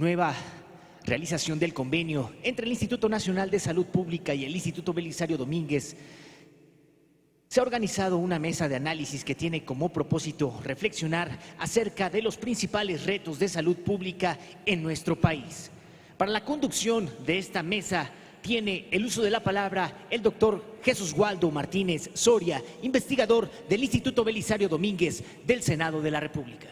Nueva realización del convenio entre el Instituto Nacional de Salud Pública y el Instituto Belisario Domínguez, se ha organizado una mesa de análisis que tiene como propósito reflexionar acerca de los principales retos de salud pública en nuestro país. Para la conducción de esta mesa tiene el uso de la palabra el doctor Jesús Waldo Martínez Soria, investigador del Instituto Belisario Domínguez del Senado de la República.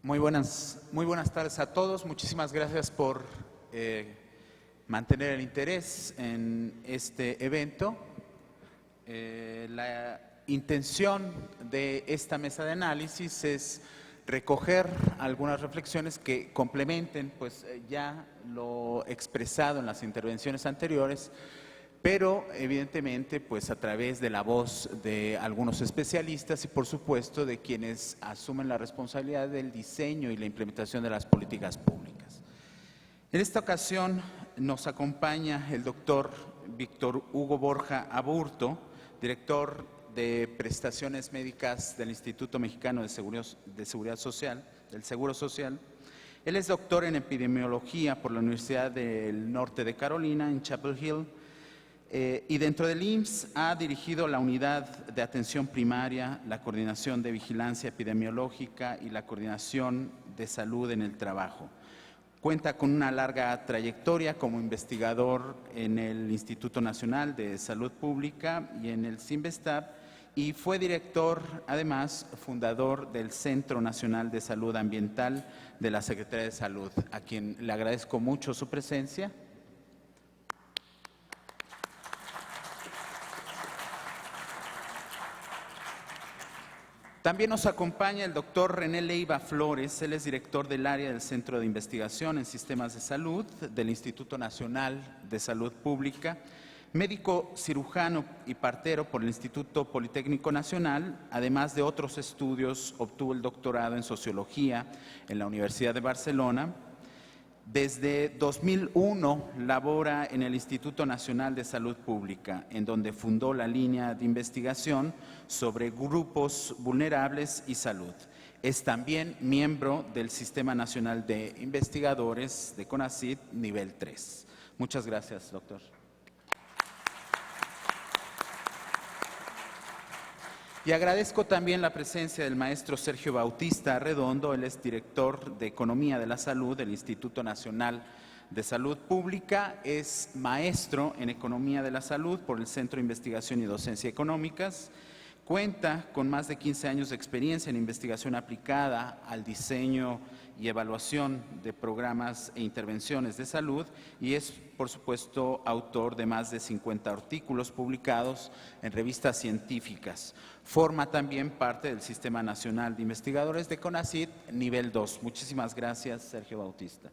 Muy buenas tardes a todos. Muchísimas gracias por mantener el interés en este evento. La intención de esta mesa de análisis es recoger algunas reflexiones que complementen ya lo expresado en las intervenciones anteriores, pero evidentemente a través de la voz de algunos especialistas y por supuesto de quienes asumen la responsabilidad del diseño y la implementación de las políticas públicas. En esta ocasión nos acompaña el doctor Víctor Hugo Borja Aburto, director de prestaciones médicas del Instituto Mexicano de Seguridad Social, del Seguro Social. Él es doctor en epidemiología por la Universidad del Norte de Carolina en Chapel Hill. Y dentro del IMSS ha dirigido la unidad de atención primaria, la coordinación de vigilancia epidemiológica y la coordinación de salud en el trabajo. Cuenta con una larga trayectoria como investigador en el Instituto Nacional de Salud Pública y en el CIMBESTAB, y fue director, además, fundador del Centro Nacional de Salud Ambiental de la Secretaría de Salud, a quien le agradezco mucho su presencia. También nos acompaña el doctor René Leiva Flores. Él es director del área del Centro de Investigación en Sistemas de Salud del Instituto Nacional de Salud Pública, médico cirujano y partero por el Instituto Politécnico Nacional. Además de otros estudios, obtuvo el doctorado en Sociología en la Universidad de Barcelona. Desde 2001 labora en el Instituto Nacional de Salud Pública, en donde fundó la línea de investigación sobre grupos vulnerables y salud. Es también miembro del Sistema Nacional de Investigadores de CONACYT nivel 3. Muchas gracias, doctor. Y agradezco también la presencia del maestro Sergio Bautista Arredondo. Él es director de Economía de la Salud del Instituto Nacional de Salud Pública. Es maestro en Economía de la Salud por el Centro de Investigación y Docencia Económicas. Cuenta con más de 15 años de experiencia en investigación aplicada al diseño y evaluación de programas e intervenciones de salud y es, por supuesto, autor de más de 50 artículos publicados en revistas científicas. Forma también parte del Sistema Nacional de Investigadores de CONACYT nivel 2. Muchísimas gracias, Sergio Bautista.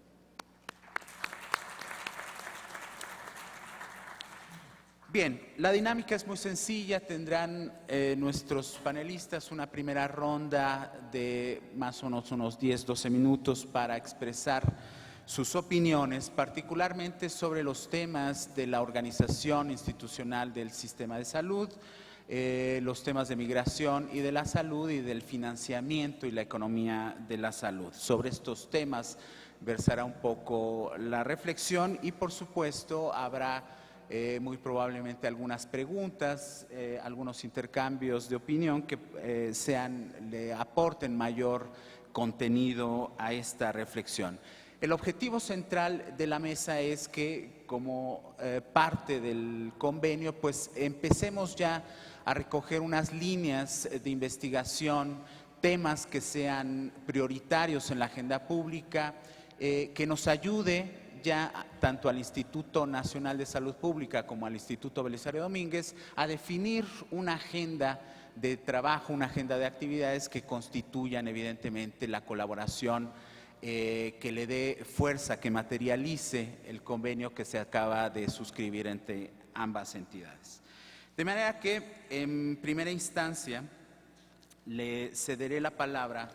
Bien, la dinámica es muy sencilla. Tendrán nuestros panelistas una primera ronda de más o menos unos 10-12 minutos para expresar sus opiniones, particularmente sobre los temas de la organización institucional del sistema de salud, los temas de migración y de la salud y del financiamiento y la economía de la salud. Sobre estos temas versará un poco la reflexión y, por supuesto, habrá muy probablemente algunas preguntas, algunos intercambios de opinión que le aporten mayor contenido a esta reflexión. El objetivo central de la mesa es que, como parte del convenio, empecemos ya a recoger unas líneas de investigación, temas que sean prioritarios en la agenda pública, que nos ayude ya tanto al Instituto Nacional de Salud Pública como al Instituto Belisario Domínguez a definir una agenda de trabajo, una agenda de actividades que constituyan evidentemente la colaboración que le dé fuerza, que materialice el convenio que se acaba de suscribir entre ambas entidades. De manera que en primera instancia le cederé la palabra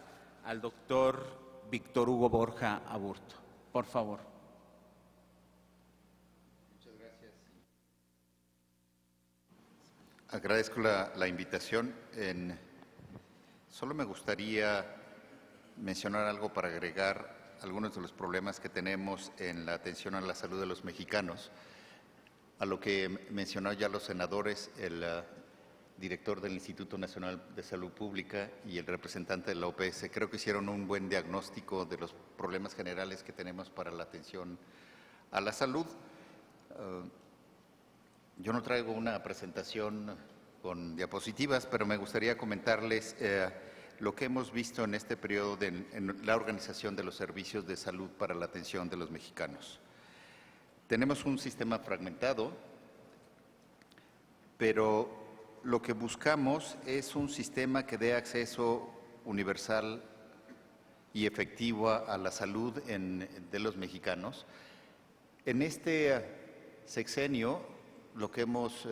al doctor Víctor Hugo Borja Aburto. Por favor. Agradezco la invitación. Solo me gustaría mencionar algo para agregar algunos de los problemas que tenemos en la atención a la salud de los mexicanos. A lo que mencionó ya los senadores, el director del Instituto Nacional de Salud Pública y el representante de la OPS, creo que hicieron un buen diagnóstico de los problemas generales que tenemos para la atención a la salud. Yo no traigo una presentación con diapositivas, pero me gustaría comentarles lo que hemos visto en este periodo en la organización de los servicios de salud para la atención de los mexicanos. Tenemos un sistema fragmentado, pero lo que buscamos es un sistema que dé acceso universal y efectivo a la salud de los mexicanos. En este sexenio, lo que hemos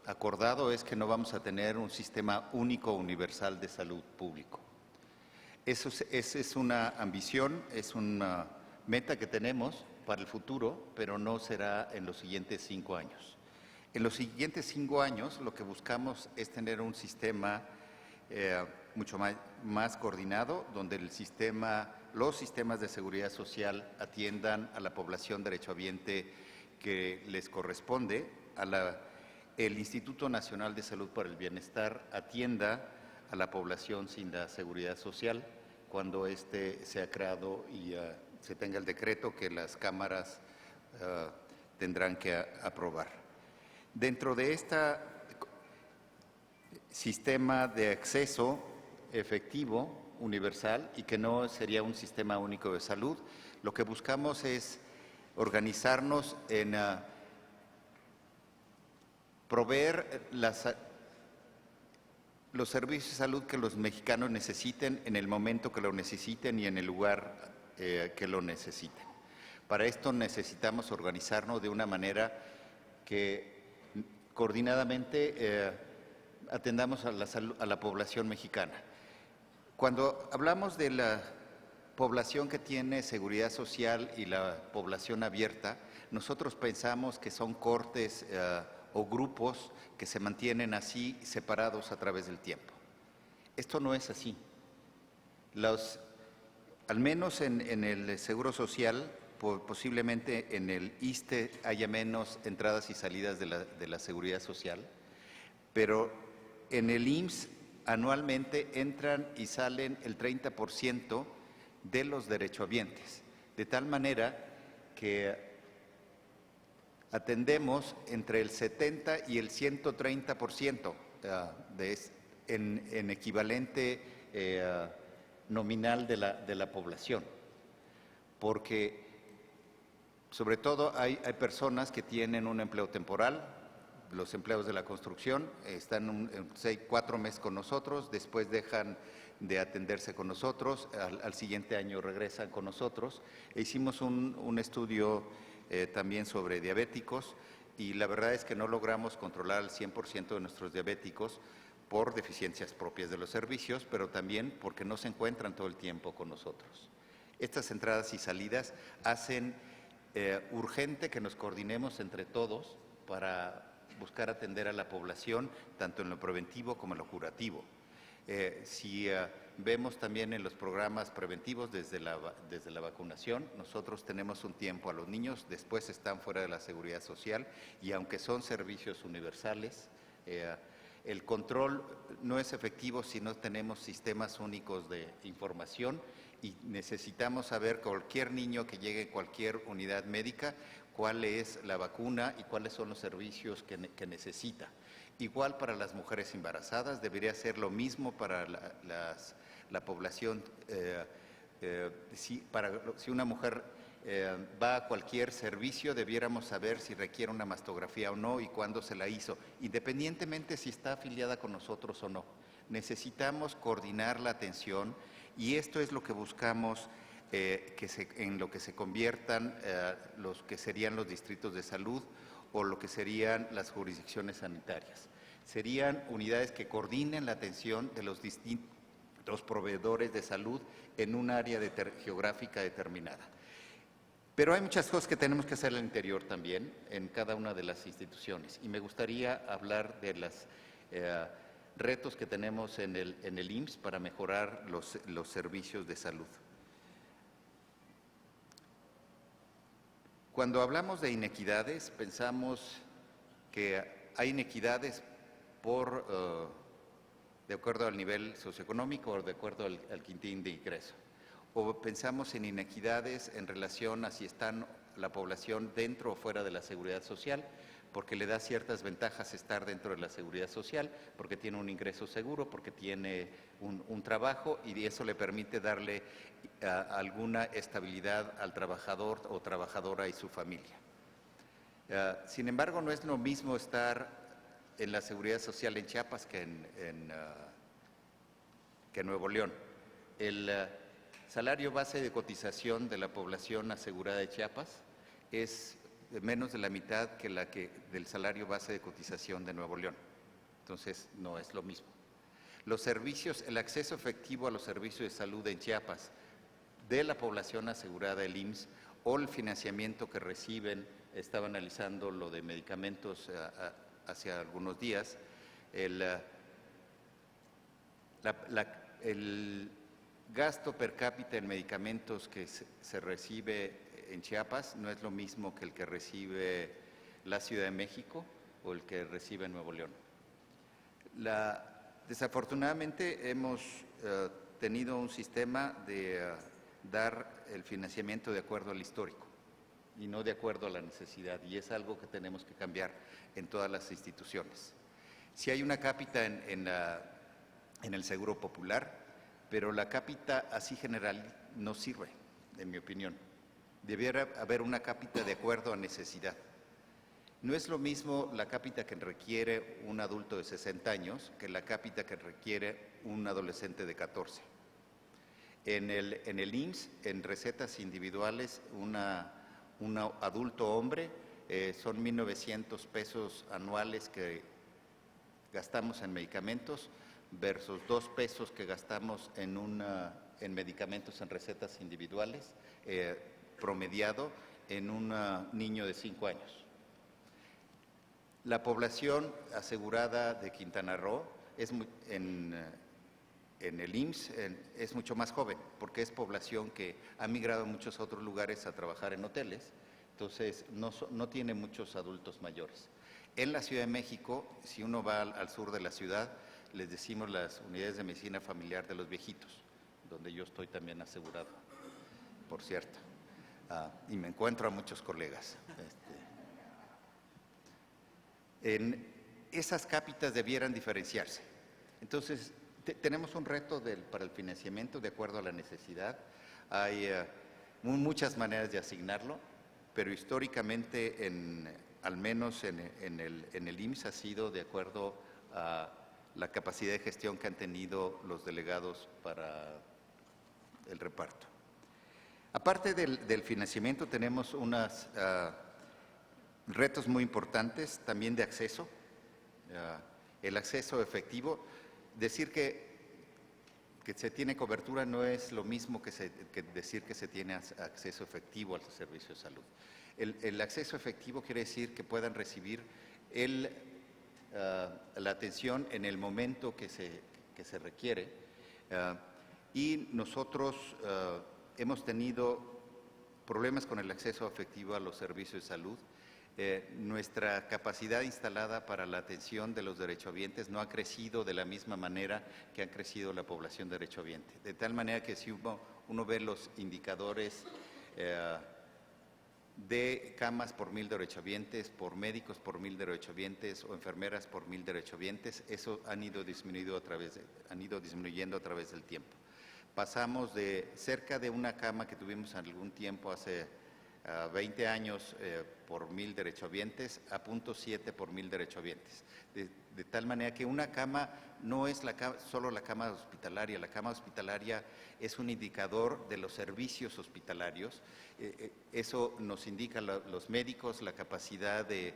acordado es que no vamos a tener un sistema único universal de salud público. Esa es una ambición, es una meta que tenemos para el futuro, pero no será en los siguientes 5 años. En los siguientes 5 años lo que buscamos es tener un sistema mucho más coordinado, donde los sistemas de seguridad social atiendan a la población derechohabiente que les corresponde, el Instituto Nacional de Salud para el Bienestar atienda a la población sin la seguridad social cuando sea creado y se tenga el decreto que las cámaras tendrán que aprobar. Dentro de este sistema de acceso efectivo, universal, y que no sería un sistema único de salud, lo que buscamos es organizarnos en proveer los servicios de salud que los mexicanos necesiten en el momento que lo necesiten y en el lugar que lo necesiten. Para esto necesitamos organizarnos de una manera que coordinadamente atendamos a la población mexicana. Cuando hablamos de la población que tiene seguridad social y la población abierta, nosotros pensamos que son cortes o grupos que se mantienen así separados a través del tiempo. Esto no es así. Al menos en el Seguro Social, posiblemente en el ISSSTE haya menos entradas y salidas de la Seguridad Social, pero en el IMSS anualmente entran y salen el 30% de los derechohabientes, de tal manera que atendemos entre el 70 y el 130% en equivalente nominal de la población, porque sobre todo hay personas que tienen un empleo temporal. Los empleados de la construcción están 4 meses con nosotros, después dejan de atenderse con nosotros, al siguiente año regresan con nosotros. Hicimos un estudio también sobre diabéticos y la verdad es que no logramos controlar al 100% de nuestros diabéticos por deficiencias propias de los servicios, pero también porque no se encuentran todo el tiempo con nosotros. Estas entradas y salidas hacen urgente que nos coordinemos entre todos para buscar atender a la población tanto en lo preventivo como en lo curativo. Si vemos también en los programas preventivos desde la vacunación, nosotros tenemos un tiempo a los niños, después están fuera de la seguridad social y aunque son servicios universales, el control no es efectivo si no tenemos sistemas únicos de información y necesitamos saber cualquier niño que llegue a cualquier unidad médica cuál es la vacuna y cuáles son los servicios que necesita. Igual para las mujeres embarazadas, debería ser lo mismo para la población. Si una mujer va a cualquier servicio, debiéramos saber si requiere una mastografía o no y cuándo se la hizo, independientemente si está afiliada con nosotros o no. Necesitamos coordinar la atención y esto es lo que buscamos en lo que se conviertan los que serían los distritos de salud o lo que serían las jurisdicciones sanitarias. Serían unidades que coordinen la atención de los distintos proveedores de salud en un área geográfica determinada. Pero hay muchas cosas que tenemos que hacer al interior también, en cada una de las instituciones. Y me gustaría hablar de los retos que tenemos en el IMSS para mejorar los servicios de salud. Cuando hablamos de inequidades, pensamos que hay inequidades de acuerdo al nivel socioeconómico o de acuerdo al quintín de ingreso. O pensamos en inequidades en relación a si están la población dentro o fuera de la seguridad social, porque le da ciertas ventajas estar dentro de la seguridad social, porque tiene un ingreso seguro, porque tiene un trabajo y eso le permite darle alguna estabilidad al trabajador o trabajadora y su familia. Sin embargo, no es lo mismo estar en la seguridad social en Chiapas que en Nuevo León. El salario base de cotización de la población asegurada de Chiapas es menos de la mitad del salario base de cotización de Nuevo León. Entonces, no es lo mismo. Los servicios, el acceso efectivo a los servicios de salud en Chiapas de la población asegurada del IMSS o el financiamiento que reciben, estaba analizando lo de medicamentos hace algunos días, el gasto per cápita en medicamentos que se recibe en Chiapas no es lo mismo que el que recibe la Ciudad de México o el que recibe Nuevo León. Desafortunadamente hemos tenido un sistema de dar el financiamiento de acuerdo al histórico y no de acuerdo a la necesidad, y es algo que tenemos que cambiar en todas las instituciones. Si hay una cápita en el Seguro Popular, pero la cápita así general no sirve, en mi opinión. Debiera haber una cápita de acuerdo a necesidad. No es lo mismo la cápita que requiere un adulto de 60 años que la cápita que requiere un adolescente de 14. En el IMSS, en recetas individuales, un adulto hombre son 1,900 pesos anuales que gastamos en medicamentos versus 2 pesos que gastamos en medicamentos en recetas individuales, promediado en un niño de 5 años. La población asegurada de Quintana Roo en el IMSS es mucho más joven, porque es población que ha migrado a muchos otros lugares a trabajar en hoteles, entonces no tiene muchos adultos mayores. En la Ciudad de México, si uno va al sur de la ciudad, les decimos las unidades de medicina familiar de los viejitos, donde yo estoy también asegurado, por cierto, y me encuentro a muchos colegas. En esas cápitas debieran diferenciarse. Entonces, tenemos un reto para el financiamiento de acuerdo a la necesidad. Hay muchas maneras de asignarlo, pero históricamente, al menos en el IMSS, ha sido de acuerdo a la capacidad de gestión que han tenido los delegados para el reparto. Aparte del financiamiento, tenemos unos retos muy importantes también de acceso. El acceso efectivo. Decir que se tiene cobertura no es lo mismo que decir que se tiene acceso efectivo al servicio de salud. El acceso efectivo quiere decir que puedan recibir la atención en el momento que se requiere. Y nosotros hemos tenido problemas con el acceso efectivo a los servicios de salud. Nuestra capacidad instalada para la atención de los derechohabientes no ha crecido de la misma manera que ha crecido la población derechohabiente. De tal manera que si uno ve los indicadores de camas por 1,000 derechohabientes, por médicos por 1,000 derechohabientes o enfermeras por 1,000 derechohabientes, eso han ido disminuyendo a través del tiempo. Pasamos de cerca de una cama que tuvimos algún tiempo hace 20 años por 1,000 derechohabientes a 0.7 por 1,000 derechohabientes. De tal manera que una cama no es solo la cama hospitalaria. La cama hospitalaria es un indicador de los servicios hospitalarios. Eso nos indica los médicos, la capacidad de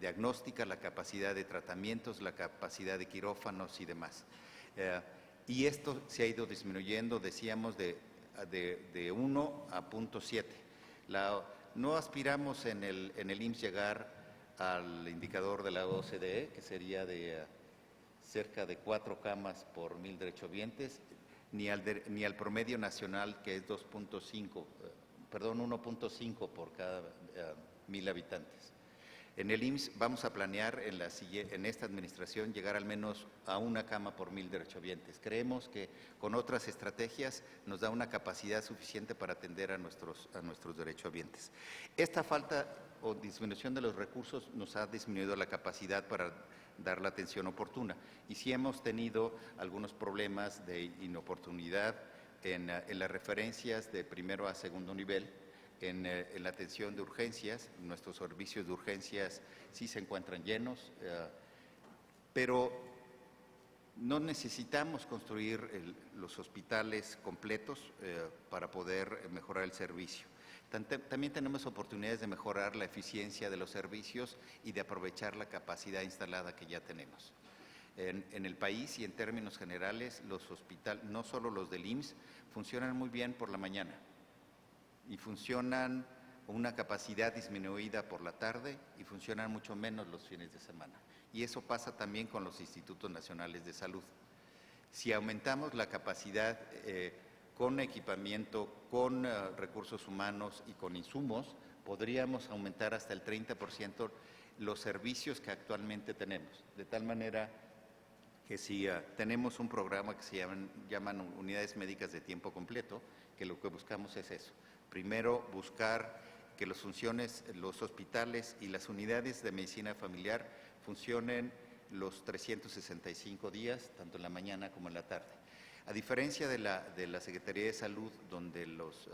diagnóstica, la capacidad de tratamientos, la capacidad de quirófanos y demás. Y esto se ha ido disminuyendo, decíamos, de 1 a 0.7. No aspiramos en el IMSS llegar al indicador de la OCDE, que sería de cerca de 4 camas por 1,000 derechohabientes, ni al promedio nacional, que es 1.5 por cada 1,000 habitantes. En el IMSS vamos a planear en esta administración llegar al menos a 1 cama por 1,000 derechohabientes. Creemos que con otras estrategias nos da una capacidad suficiente para atender a nuestros derechohabientes. Esta falta o disminución de los recursos nos ha disminuido la capacidad para dar la atención oportuna. Y sí hemos tenido algunos problemas de inoportunidad en las referencias de primero a segundo nivel, en la atención de urgencias. Nuestros servicios de urgencias sí se encuentran llenos, pero no necesitamos construir los hospitales completos para poder mejorar el servicio. También tenemos oportunidades de mejorar la eficiencia de los servicios y de aprovechar la capacidad instalada que ya tenemos. En el país y en términos generales, los hospitales, no solo los del IMSS, funcionan muy bien por la mañana y funcionan con una capacidad disminuida por la tarde y funcionan mucho menos los fines de semana. Y eso pasa también con los institutos nacionales de salud. Si aumentamos la capacidad con equipamiento, con recursos humanos y con insumos, podríamos aumentar hasta el 30% los servicios que actualmente tenemos. De tal manera que si tenemos un programa que se llaman unidades médicas de tiempo completo, que lo que buscamos es eso. Primero, buscar que los hospitales y las unidades de medicina familiar funcionen los 365 días, tanto en la mañana como en la tarde. A diferencia de la Secretaría de Salud, donde los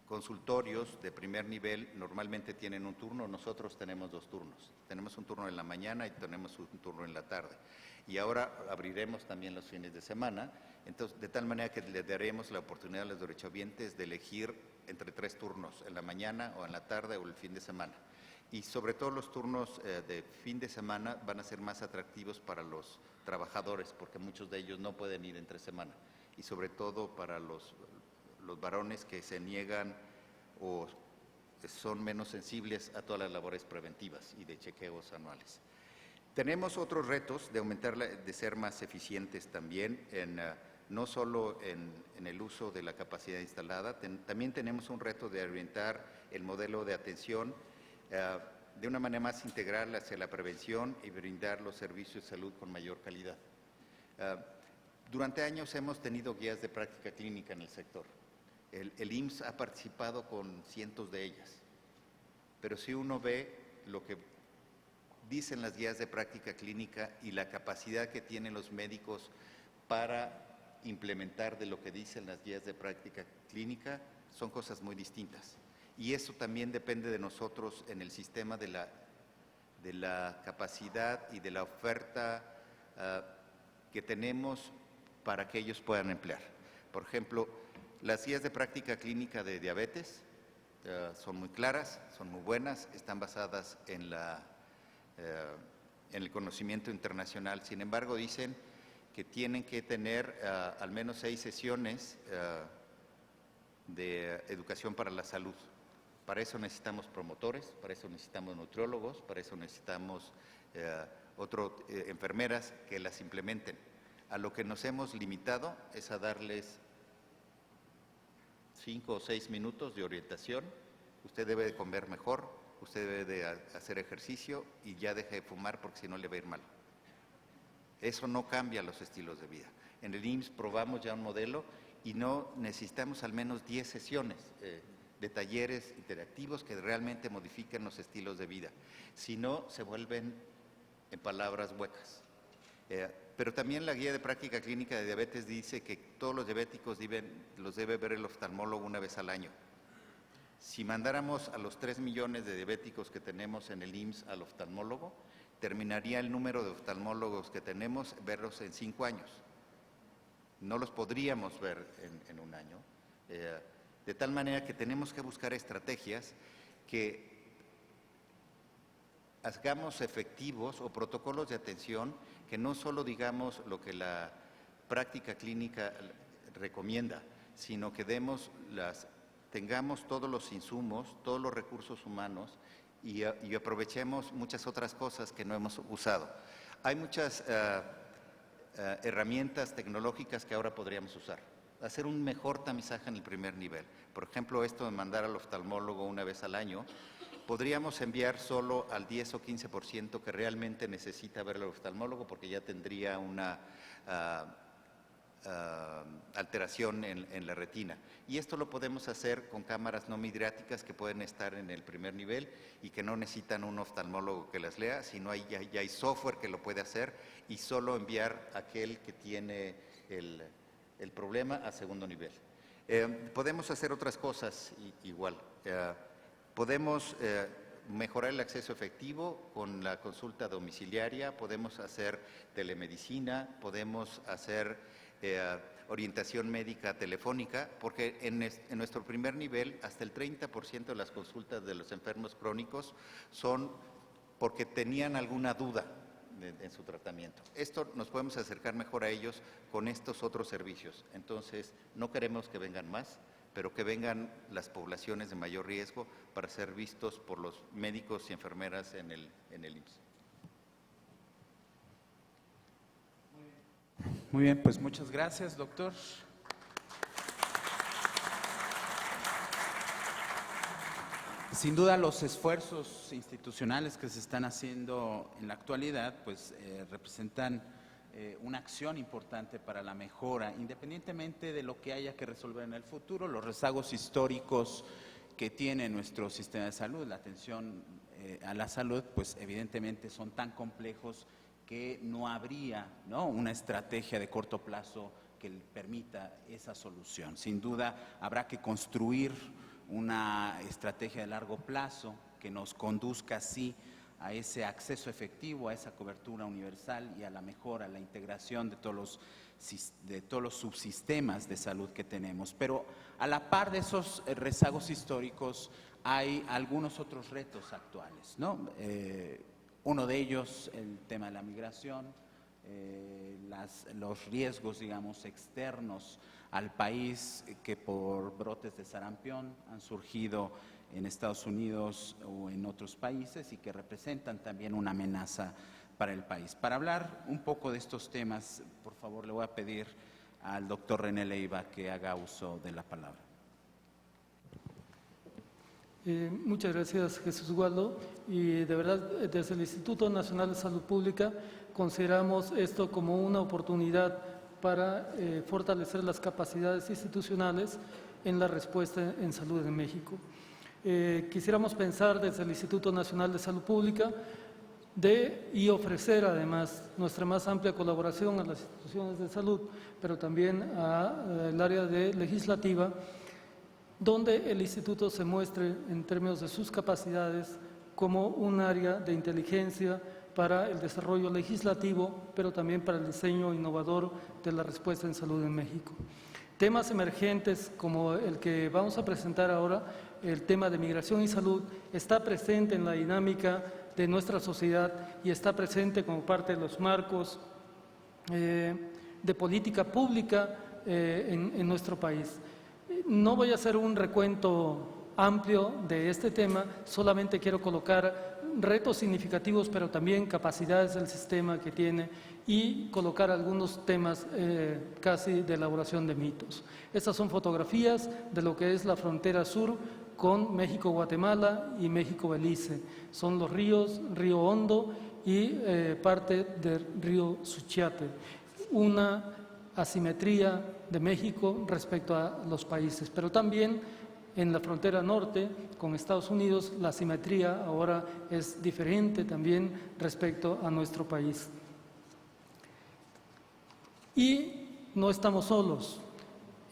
consultorios de primer nivel normalmente tienen un turno, nosotros tenemos 2 turnos. Tenemos un turno en la mañana y tenemos un turno en la tarde. Y ahora abriremos también los fines de semana, entonces, de tal manera que le daremos la oportunidad a los derechohabientes de elegir entre 3 turnos, en la mañana o en la tarde o el fin de semana. Y sobre todo los turnos de fin de semana van a ser más atractivos para los trabajadores, porque muchos de ellos no pueden ir entre semana. Y sobre todo para los varones que se niegan o son menos sensibles a todas las labores preventivas y de chequeos anuales. Tenemos otros retos de aumentar, de ser más eficientes también, no solo en el uso de la capacidad instalada, también tenemos un reto de orientar el modelo de atención de una manera más integral hacia la prevención y brindar los servicios de salud con mayor calidad. Durante años hemos tenido guías de práctica clínica en el sector. El IMSS ha participado con cientos de ellas, pero si uno ve lo que dicen las guías de práctica clínica y la capacidad que tienen los médicos para implementar de lo que dicen las guías de práctica clínica, son cosas muy distintas. Y eso también depende de nosotros en el sistema de la capacidad y de la oferta que tenemos para que ellos puedan emplear. Por ejemplo, las guías de práctica clínica de diabetes son muy claras, son muy buenas, están basadas en el conocimiento internacional. Sin embargo, dicen que tienen que tener al menos 6 sesiones de educación para la salud. Para eso necesitamos promotores, para eso necesitamos nutriólogos, para eso necesitamos enfermeras que las implementen. A lo que nos hemos limitado es a darles 5 o 6 minutos de orientación. Usted debe de comer mejor, usted debe de hacer ejercicio y ya deje de fumar porque si no le va a ir mal. Eso no cambia los estilos de vida. En el IMSS probamos ya un modelo y no necesitamos al menos 10 sesiones de talleres interactivos que realmente modifiquen los estilos de vida. Si no, se vuelven en palabras huecas. Pero también la guía de práctica clínica de diabetes dice que todos los diabéticos los debe ver el oftalmólogo 1 vez al año. Si mandáramos a los 3 millones de diabéticos que tenemos en el IMSS al oftalmólogo, terminaría el número de oftalmólogos que tenemos verlos en 5 años. No los podríamos ver en un año. De tal manera que tenemos que buscar estrategias que hagamos efectivos o protocolos de atención que no solo digamos lo que la práctica clínica recomienda, sino que demos las tengamos todos los insumos, todos los recursos humanos y aprovechemos muchas otras cosas que no hemos usado. Hay muchas herramientas tecnológicas que ahora podríamos usar. Hacer un mejor tamizaje en el primer nivel. Por ejemplo, esto de mandar al oftalmólogo una vez al año, podríamos enviar solo al 10 o 15% que realmente necesita ver al oftalmólogo porque ya tendría una alteración en la retina. Y esto lo podemos hacer con cámaras no midriáticas que pueden estar en el primer nivel y que no necesitan un oftalmólogo que las lea, sino ya hay software que lo puede hacer y solo enviar a aquel que tiene el problema a segundo nivel. Podemos hacer otras cosas igual. Podemos mejorar el acceso efectivo con la consulta domiciliaria, podemos hacer telemedicina, podemos hacer orientación médica telefónica, porque en nuestro primer nivel hasta el 30% de las consultas de los enfermos crónicos son porque tenían alguna duda en su tratamiento. Esto nos podemos acercar mejor a ellos con estos otros servicios. Entonces, no queremos que vengan más, pero que vengan las poblaciones de mayor riesgo para ser vistos por los médicos y enfermeras en el IMSS. Muy bien, pues muchas gracias, doctor. Sin duda los esfuerzos institucionales que se están haciendo en la actualidad pues representan una acción importante para la mejora, independientemente de lo que haya que resolver en el futuro. Los rezagos históricos que tiene nuestro sistema de salud, la atención a la salud, pues evidentemente son tan complejos que no habría, ¿no?, una estrategia de corto plazo que permita esa solución. Sin duda habrá que construir una estrategia de largo plazo que nos conduzca así a ese acceso efectivo, a esa cobertura universal y a la mejora, a la integración de todos los subsistemas de salud que tenemos. Pero a la par de esos rezagos históricos hay algunos otros retos actuales, ¿no? Uno de ellos, el tema de la migración, los riesgos, digamos, externos al país que por brotes de sarampión han surgido en Estados Unidos o en otros países y que representan también una amenaza para el país. Para hablar un poco de estos temas, por favor, le voy a pedir al doctor René Leiva que haga uso de la palabra. Muchas gracias, Jesús Waldo. Y de verdad, desde el Instituto Nacional de Salud Pública consideramos esto como una oportunidad para fortalecer las capacidades institucionales en la respuesta en salud en México. Quisiéramos pensar desde el Instituto Nacional de Salud Pública y ofrecer además nuestra más amplia colaboración a las instituciones de salud, pero también al área legislativa, donde el instituto se muestre en términos de sus capacidades como un área de inteligencia para el desarrollo legislativo, pero también para el diseño innovador de la respuesta en salud en México. Temas emergentes como el que vamos a presentar ahora, el tema de migración y salud, está presente en la dinámica de nuestra sociedad y está presente como parte de los marcos de política pública en nuestro país. No voy a hacer un recuento amplio de este tema, solamente quiero colocar retos significativos, pero también capacidades del sistema que tiene y colocar algunos temas casi de elaboración de mitos. Estas son fotografías de lo que es la frontera sur con México-Guatemala y México-Belice. Son los ríos, Río Hondo y parte del río Suchiate. Una asimetría de México respecto a los países, pero también en la frontera norte con Estados Unidos la asimetría ahora es diferente también respecto a nuestro país. Y no estamos solos.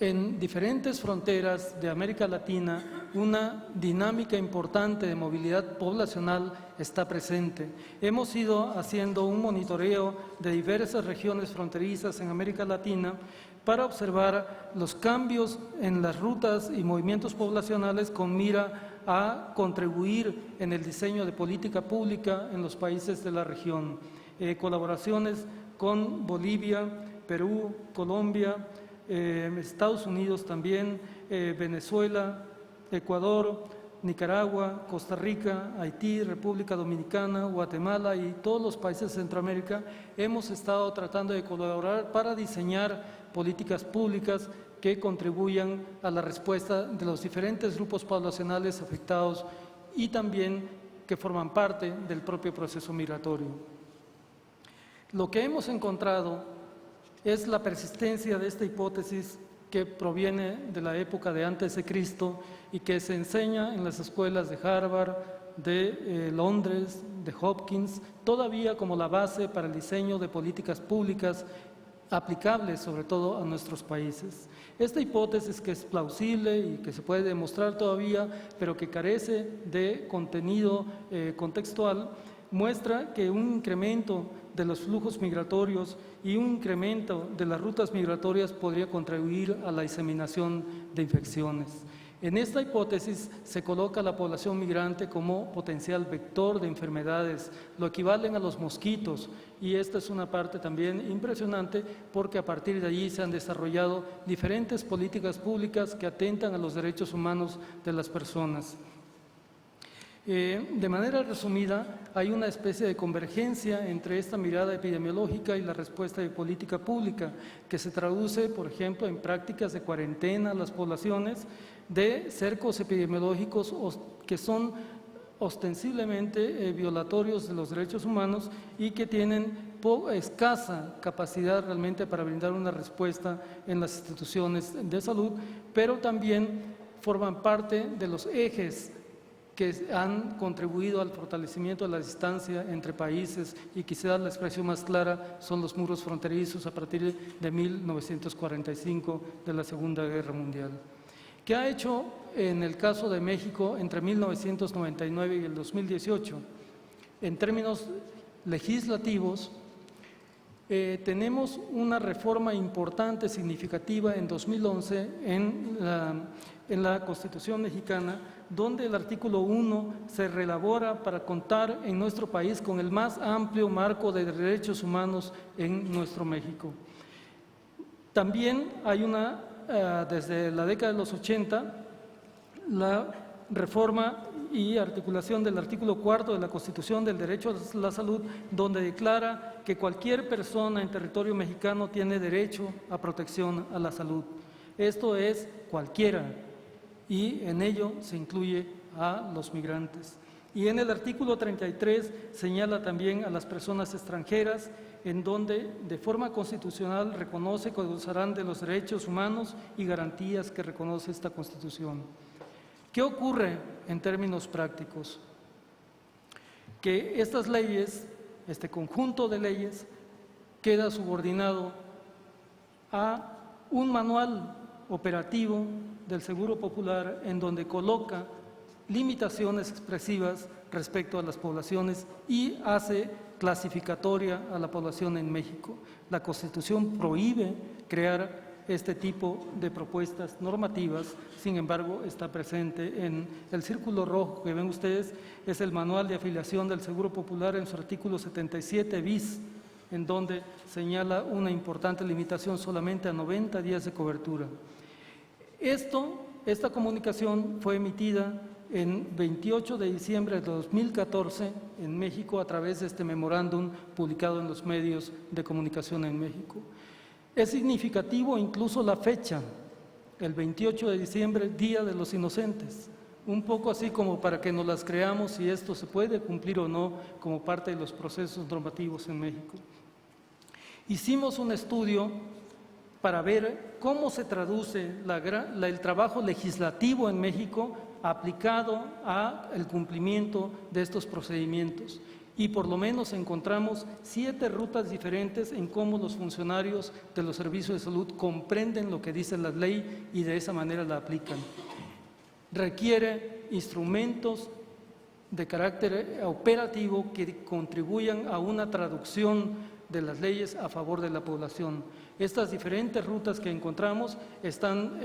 En diferentes fronteras de América Latina, una dinámica importante de movilidad poblacional está presente. Hemos ido haciendo un monitoreo de diversas regiones fronterizas en América Latina para observar los cambios en las rutas y movimientos poblacionales con mira a contribuir en el diseño de política pública en los países de la región. Colaboraciones con Bolivia, Perú, Colombia, Estados Unidos también, Venezuela, Ecuador, Nicaragua, Costa Rica, Haití, República Dominicana, Guatemala y todos los países de Centroamérica hemos estado tratando de colaborar para diseñar políticas públicas que contribuyan a la respuesta de los diferentes grupos poblacionales afectados y también que forman parte del propio proceso migratorio. Lo que hemos encontrado es la persistencia de esta hipótesis que proviene de la época de antes de Cristo y que se enseña en las escuelas de Harvard, de Londres, de Hopkins, todavía como la base para el diseño de políticas públicas aplicables sobre todo a nuestros países. Esta hipótesis, que es plausible y que se puede demostrar todavía, pero que carece de contenido contextual, muestra que un incremento de los flujos migratorios y un incremento de las rutas migratorias podría contribuir a la diseminación de infecciones. En esta hipótesis se coloca a la población migrante como potencial vector de enfermedades, lo equivalen a los mosquitos, y esta es una parte también impresionante porque a partir de allí se han desarrollado diferentes políticas públicas que atentan a los derechos humanos de las personas. De manera resumida, hay una especie de convergencia entre esta mirada epidemiológica y la respuesta de política pública, que se traduce, por ejemplo, en prácticas de cuarentena a las poblaciones, de cercos epidemiológicos que son ostensiblemente violatorios de los derechos humanos y que tienen escasa capacidad realmente para brindar una respuesta en las instituciones de salud, pero también forman parte de los ejes que han contribuido al fortalecimiento de la distancia entre países, y quizás la expresión más clara son los muros fronterizos a partir de 1945, de la Segunda Guerra Mundial. ¿Qué ha hecho en el caso de México entre 1999 y el 2018? En términos legislativos, tenemos una reforma importante, significativa en 2011 en la Constitución mexicana, donde el artículo 1 se reelabora para contar en nuestro país con el más amplio marco de derechos humanos en nuestro México. También hay desde la década de los 80, la reforma y articulación del artículo 4 de la Constitución del Derecho a la Salud, donde declara que cualquier persona en territorio mexicano tiene derecho a protección a la salud. Esto es cualquiera, y en ello se incluye a los migrantes. Y en el artículo 33 señala también a las personas extranjeras, en donde de forma constitucional reconoce que gozarán de los derechos humanos y garantías que reconoce esta Constitución. ¿Qué ocurre en términos prácticos? Que estas leyes, este conjunto de leyes, queda subordinado a un manual operativo del Seguro Popular en donde coloca limitaciones expresivas respecto a las poblaciones y hace clasificatoria a la población en México. La Constitución prohíbe crear este tipo de propuestas normativas, sin embargo, está presente en el círculo rojo que ven ustedes, es el manual de afiliación del Seguro Popular en su artículo 77 bis, en donde señala una importante limitación solamente a 90 días de cobertura. Esta comunicación fue emitida en 28 de diciembre de 2014 en México a través de este memorándum publicado en los medios de comunicación en México. Es significativo incluso la fecha, el 28 de diciembre, Día de los Inocentes, un poco así como para que nos las creamos si esto se puede cumplir o no como parte de los procesos normativos en México. Hicimos un estudio para ver cómo se traduce el trabajo legislativo en México aplicado al cumplimiento de estos procedimientos. Y por lo menos encontramos 7 rutas diferentes en cómo los funcionarios de los servicios de salud comprenden lo que dice la ley y de esa manera la aplican. Requiere instrumentos de carácter operativo que contribuyan a una traducción de las leyes a favor de la población. Estas diferentes rutas que encontramos están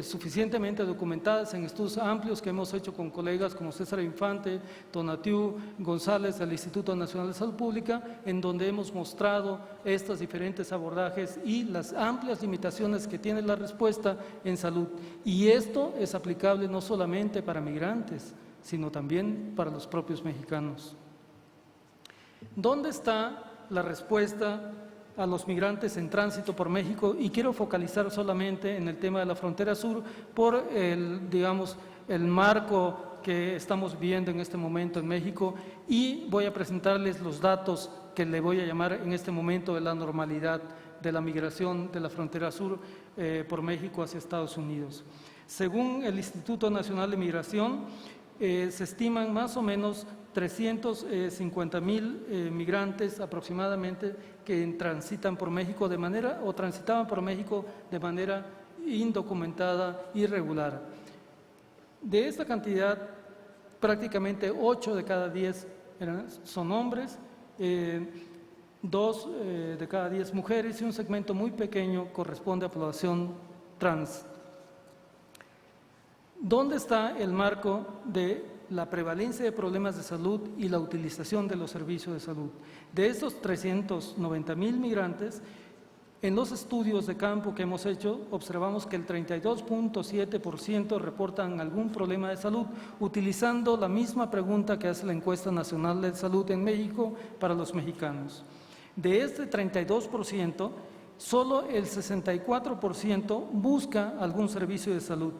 suficientemente documentadas en estudios amplios que hemos hecho con colegas como César Infante, Tonatiu González del Instituto Nacional de Salud Pública, en donde hemos mostrado estos diferentes abordajes y las amplias limitaciones que tiene la respuesta en salud. Y esto es aplicable no solamente para migrantes, sino también para los propios mexicanos. ¿Dónde está la respuesta a los migrantes en tránsito por México? Y quiero focalizar solamente en el tema de la frontera sur por el marco que estamos viviendo en este momento en México, y voy a presentarles los datos que le voy a llamar en este momento de la normalidad de la migración de la frontera sur por México hacia Estados Unidos. Según el Instituto Nacional de Migración, se estiman más o menos 350,000 migrantes aproximadamente que transitan por México transitaban por México de manera indocumentada, irregular. De esta cantidad, prácticamente 8 de cada 10 son hombres, 2 de cada 10 mujeres, y un segmento muy pequeño corresponde a población trans. ¿Dónde está el marco de la prevalencia de problemas de salud y la utilización de los servicios de salud? De estos 390,000 migrantes, en los estudios de campo que hemos hecho, observamos que el 32.7% reportan algún problema de salud, utilizando la misma pregunta que hace la Encuesta Nacional de Salud en México para los mexicanos. De este 32%, solo el 64% busca algún servicio de salud.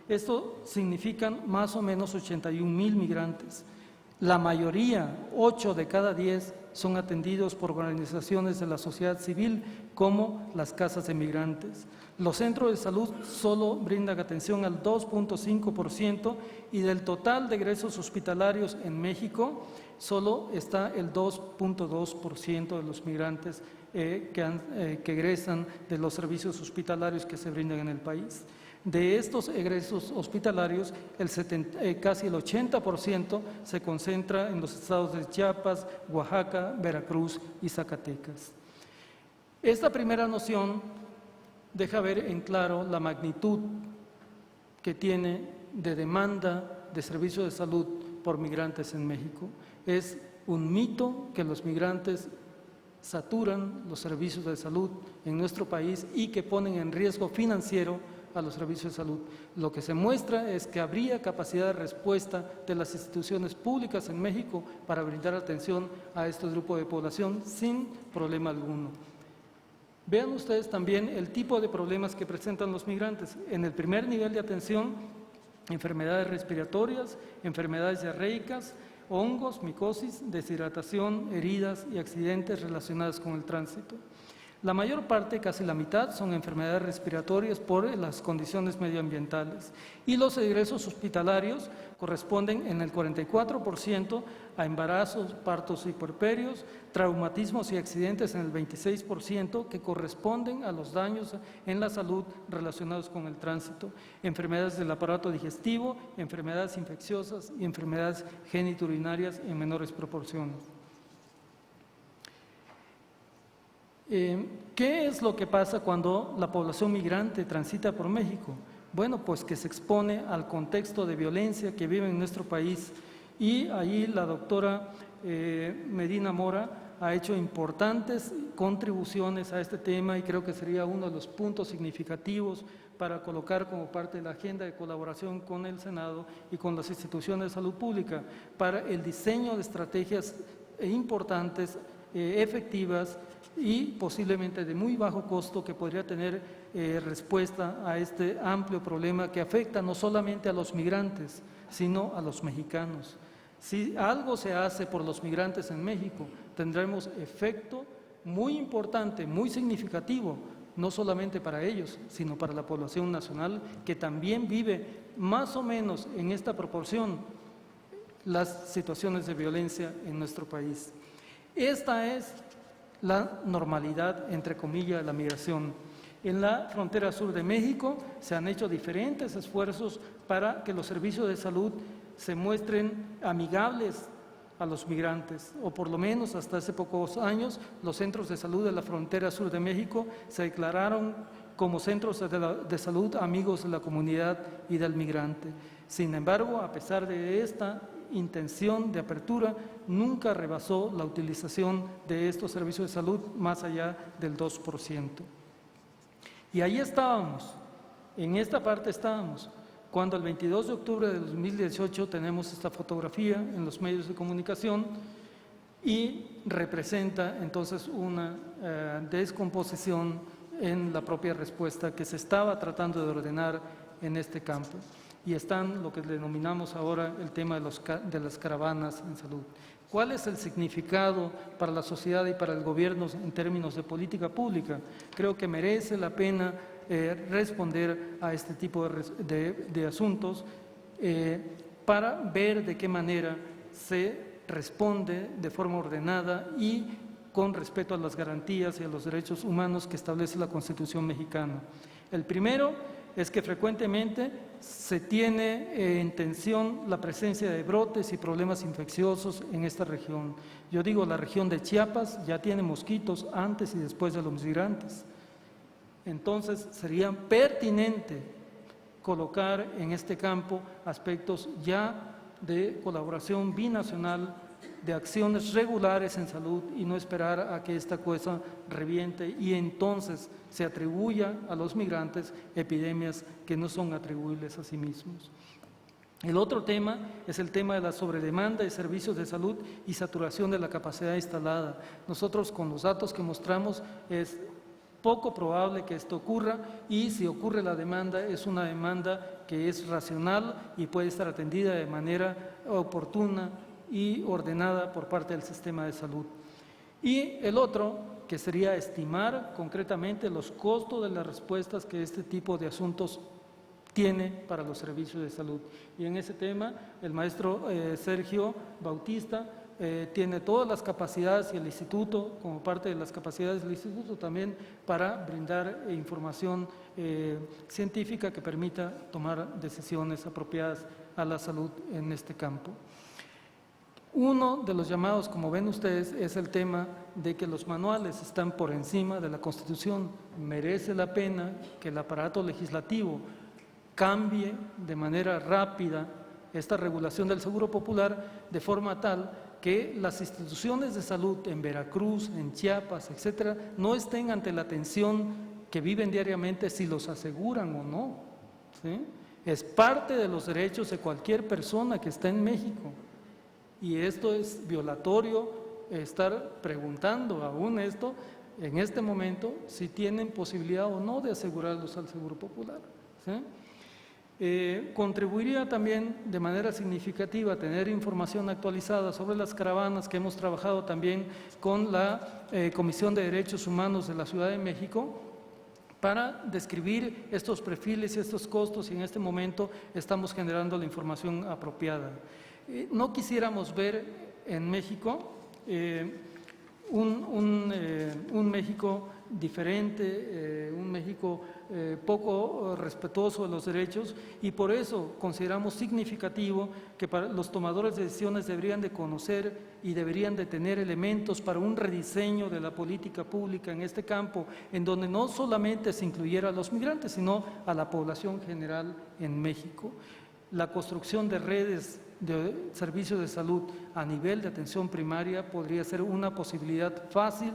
Esto significan más o menos 81,000 migrantes. La mayoría, 8 de cada 10, son atendidos por organizaciones de la sociedad civil como las casas de migrantes. Los centros de salud solo brindan atención al 2.5%, y del total de egresos hospitalarios en México solo está el 2.2% de los migrantes que egresan de los servicios hospitalarios que se brindan en el país. De estos egresos hospitalarios, casi el 80% se concentra en los estados de Chiapas, Oaxaca, Veracruz y Zacatecas. Esta primera noción deja ver en claro la magnitud que tiene de demanda de servicios de salud por migrantes en México. Es un mito que los migrantes saturan los servicios de salud en nuestro país y que ponen en riesgo financiero a los servicios de salud. Lo que se muestra es que habría capacidad de respuesta de las instituciones públicas en México para brindar atención a este grupo de población sin problema alguno. Vean ustedes también el tipo de problemas que presentan los migrantes. En el primer nivel de atención, enfermedades respiratorias, enfermedades diarreicas, hongos, micosis, deshidratación, heridas y accidentes relacionados con el tránsito. La mayor parte, casi la mitad, son enfermedades respiratorias por las condiciones medioambientales, y los egresos hospitalarios corresponden en el 44% a embarazos, partos y puerperios, traumatismos y accidentes en el 26%, que corresponden a los daños en la salud relacionados con el tránsito, enfermedades del aparato digestivo, enfermedades infecciosas y enfermedades genitourinarias en menores proporciones. ¿Qué es lo que pasa cuando la población migrante transita por México? Bueno, pues que se expone al contexto de violencia que vive en nuestro país, y allí la doctora Medina Mora ha hecho importantes contribuciones a este tema, y creo que sería uno de los puntos significativos para colocar como parte de la agenda de colaboración con el Senado y con las instituciones de salud pública para el diseño de estrategias importantes, efectivas y posiblemente de muy bajo costo, que podría tener respuesta a este amplio problema que afecta no solamente a los migrantes, sino a los mexicanos. Si algo se hace por los migrantes en México, tendremos efecto muy importante, muy significativo, no solamente para ellos, sino para la población nacional, que también vive más o menos en esta proporción las situaciones de violencia en nuestro país. Esta es la normalidad, entre comillas, de la migración. En la frontera sur de México se han hecho diferentes esfuerzos para que los servicios de salud se muestren amigables a los migrantes, o por lo menos hasta hace pocos años los centros de salud de la frontera sur de México se declararon como centros de salud amigos de la comunidad y del migrante. Sin embargo, a pesar de esta intención de apertura, nunca rebasó la utilización de estos servicios de salud más allá del 2%. Y ahí estábamos, en esta parte estábamos, cuando el 22 de octubre de 2018 tenemos esta fotografía en los medios de comunicación y representa entonces una descomposición en la propia respuesta que se estaba tratando de ordenar en este campo. Y están lo que denominamos ahora el tema de las caravanas en salud. ¿Cuál es el significado para la sociedad y para el gobierno en términos de política pública? Creo que merece la pena responder a este tipo de asuntos para ver de qué manera se responde de forma ordenada y con respeto a las garantías y a los derechos humanos que establece la Constitución mexicana. El primero es que frecuentemente se tiene en tensión la presencia de brotes y problemas infecciosos en esta región. Yo digo, la región de Chiapas ya tiene mosquitos antes y después de los migrantes. Entonces, sería pertinente colocar en este campo aspectos ya de colaboración binacional, de acciones regulares en salud y no esperar a que esta cosa reviente y entonces se atribuya a los migrantes epidemias que no son atribuibles a sí mismos. El otro tema es el tema de la sobredemanda de servicios de salud y saturación de la capacidad instalada. Nosotros con los datos que mostramos es poco probable que esto ocurra y si ocurre la demanda es una demanda que es racional y puede estar atendida de manera oportuna y ordenada por parte del sistema de salud. Y el otro, que sería estimar concretamente los costos de las respuestas que este tipo de asuntos tiene para los servicios de salud. Y en ese tema, el maestro Sergio Bautista tiene todas las capacidades y el instituto, como parte de las capacidades del instituto, también para brindar información científica que permita tomar decisiones apropiadas a la salud en este campo. Uno de los llamados, como ven ustedes, es el tema de que los manuales están por encima de la Constitución. Merece la pena que el aparato legislativo cambie de manera rápida esta regulación del Seguro Popular de forma tal que las instituciones de salud en Veracruz, en Chiapas, etcétera, no estén ante la tensión que viven diariamente si los aseguran o no, ¿sí? Es parte de los derechos de cualquier persona que está en México. Y esto es violatorio, estar preguntando aún esto, en este momento, si tienen posibilidad o no de asegurarlos al Seguro Popular, ¿sí? Contribuiría también de manera significativa a tener información actualizada sobre las caravanas que hemos trabajado también con la Comisión de Derechos Humanos de la Ciudad de México para describir estos perfiles y estos costos y en este momento estamos generando la información apropiada. No quisiéramos ver en México un México diferente, un México poco respetuoso de los derechos y por eso consideramos significativo que los tomadores de decisiones deberían de conocer y deberían de tener elementos para un rediseño de la política pública en este campo, en donde no solamente se incluyera a los migrantes, sino a la población general en México. La construcción de redes de servicios de salud a nivel de atención primaria podría ser una posibilidad fácil,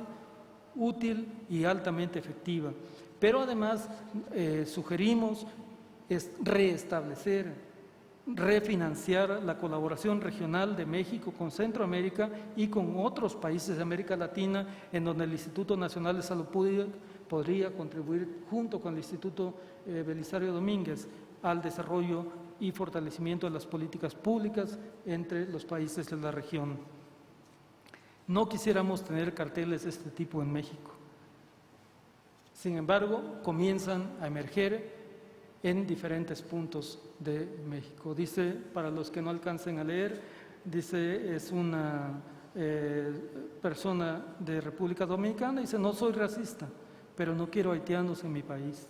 útil y altamente efectiva. Pero además sugerimos restablecer, refinanciar la colaboración regional de México con Centroamérica y con otros países de América Latina, en donde el Instituto Nacional de Salud Pública podría contribuir junto con el Instituto Belisario Domínguez al desarrollo y fortalecimiento de las políticas públicas entre los países de la región. No quisiéramos tener carteles de este tipo en México. Sin embargo, comienzan a emerger en diferentes puntos de México. Dice, para los que no alcancen a leer, dice, es una persona de República Dominicana, dice, no soy racista, pero no quiero haitianos en mi país.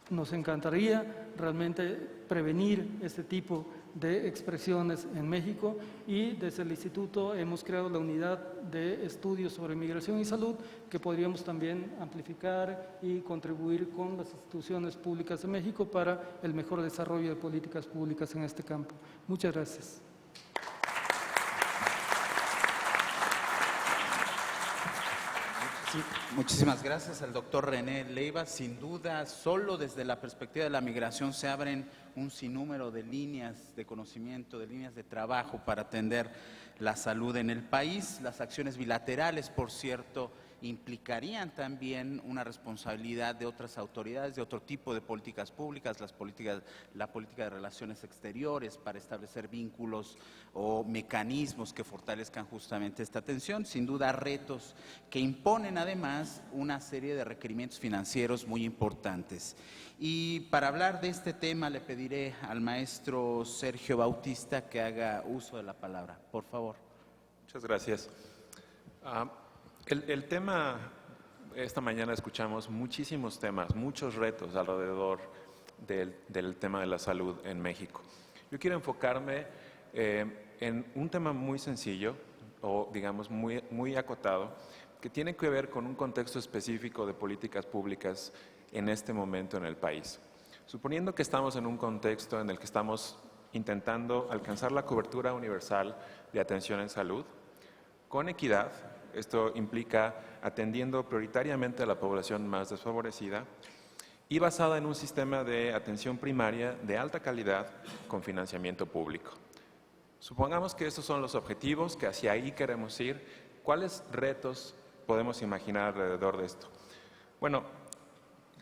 Nos encantaría realmente prevenir este tipo de expresiones en México, y desde el instituto hemos creado la unidad de estudios sobre migración y salud, que podríamos también amplificar y contribuir con las instituciones públicas de México para el mejor desarrollo de políticas públicas en este campo. Muchas gracias. Sí, muchísimas gracias al doctor René Leiva. Sin duda, solo desde la perspectiva de la migración se abren un sinnúmero de líneas de conocimiento, de líneas de trabajo para atender la salud en el país. Las acciones bilaterales, por cierto, implicarían también una responsabilidad de otras autoridades, de otro tipo de políticas públicas, la política de relaciones exteriores para establecer vínculos o mecanismos que fortalezcan justamente esta atención. Sin duda, retos que imponen además una serie de requerimientos financieros muy importantes. Y para hablar de este tema le pediré al maestro Sergio Bautista que haga uso de la palabra. Por favor. Muchas gracias. El tema, esta mañana escuchamos muchísimos temas, muchos retos alrededor del tema de la salud en México. Yo quiero enfocarme en un tema muy sencillo, o digamos muy acotado, que tiene que ver con un contexto específico de políticas públicas en este momento en el país. Suponiendo que estamos en un contexto en el que estamos intentando alcanzar la cobertura universal de atención en salud, con equidad. Esto implica atendiendo prioritariamente a la población más desfavorecida y basada en un sistema de atención primaria de alta calidad con financiamiento público. Supongamos que estos son los objetivos, que hacia ahí queremos ir. ¿Cuáles retos podemos imaginar alrededor de esto? Bueno,